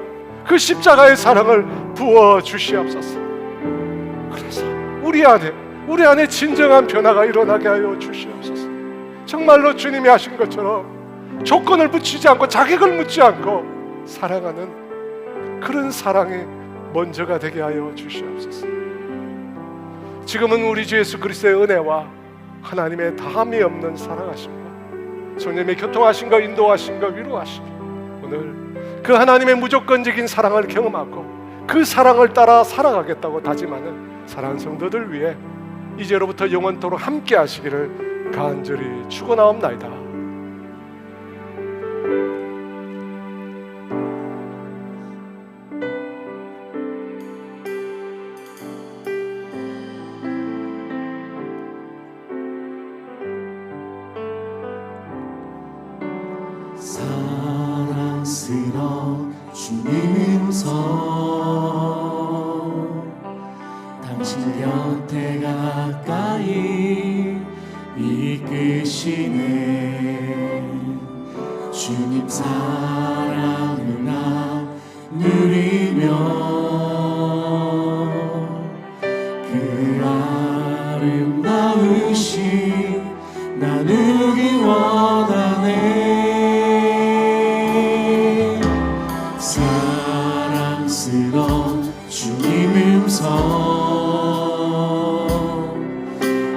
그 십자가의 사랑을 부어 주시옵소서. 그래서 우리 안에 진정한 변화가 일어나게 하여 주시옵소서. 정말로 주님이 하신 것처럼 조건을 붙이지 않고 자격을 묻지 않고 사랑하는 그런 사랑이 먼저가 되게 하여 주시옵소서. 지금은 우리 주 예수 그리스도의 은혜와 하나님의 다함이 없는 사랑하심과 성령의 교통하심과 인도하심과 위로하심이 오늘 그 하나님의 무조건적인 사랑을 경험하고 그 사랑을 따라 살아가겠다고 다짐하는 사랑하는 성도들 위해 이제로부터 영원토록 함께 하시기를 간절히 축원하옵나이다. 사랑스러운 주님의 음성 당신 곁에 가까이 이끄시네 주님 사랑을 나 누리며 그 아름다우신 나누기 원하네 사랑스러운 주님 음성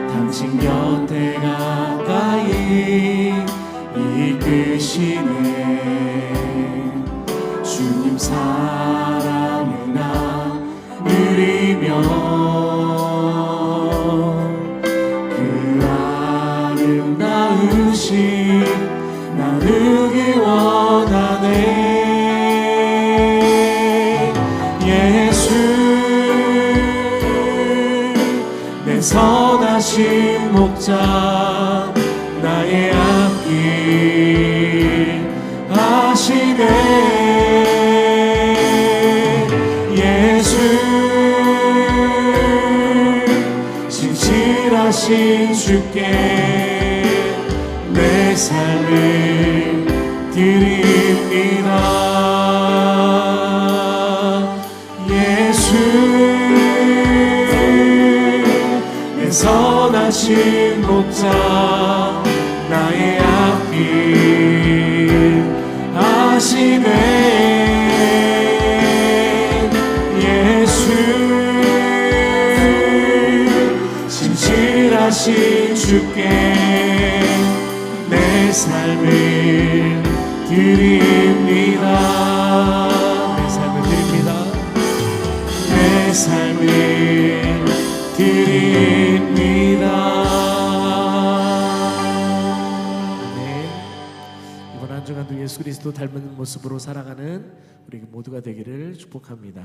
당신 곁에 가까이 이끄시네 주님 사랑을 나 누리며 그 아름다우신 나누기 원하네 예수 내 선하신 목자 나의 앞길 하시네 예수 진실하신 주께 내 삶을 드립니다 예수 내 선하신 목자 나의 앞길 하시네 예수 진실하신 주께 내 삶을 드립니다 내 삶을 드립니다 내 삶을 드립니다 네. 이번 한 주간도 예수 그리스도 닮은 모습으로 살아가는 우리 모두가 되기를 축복합니다.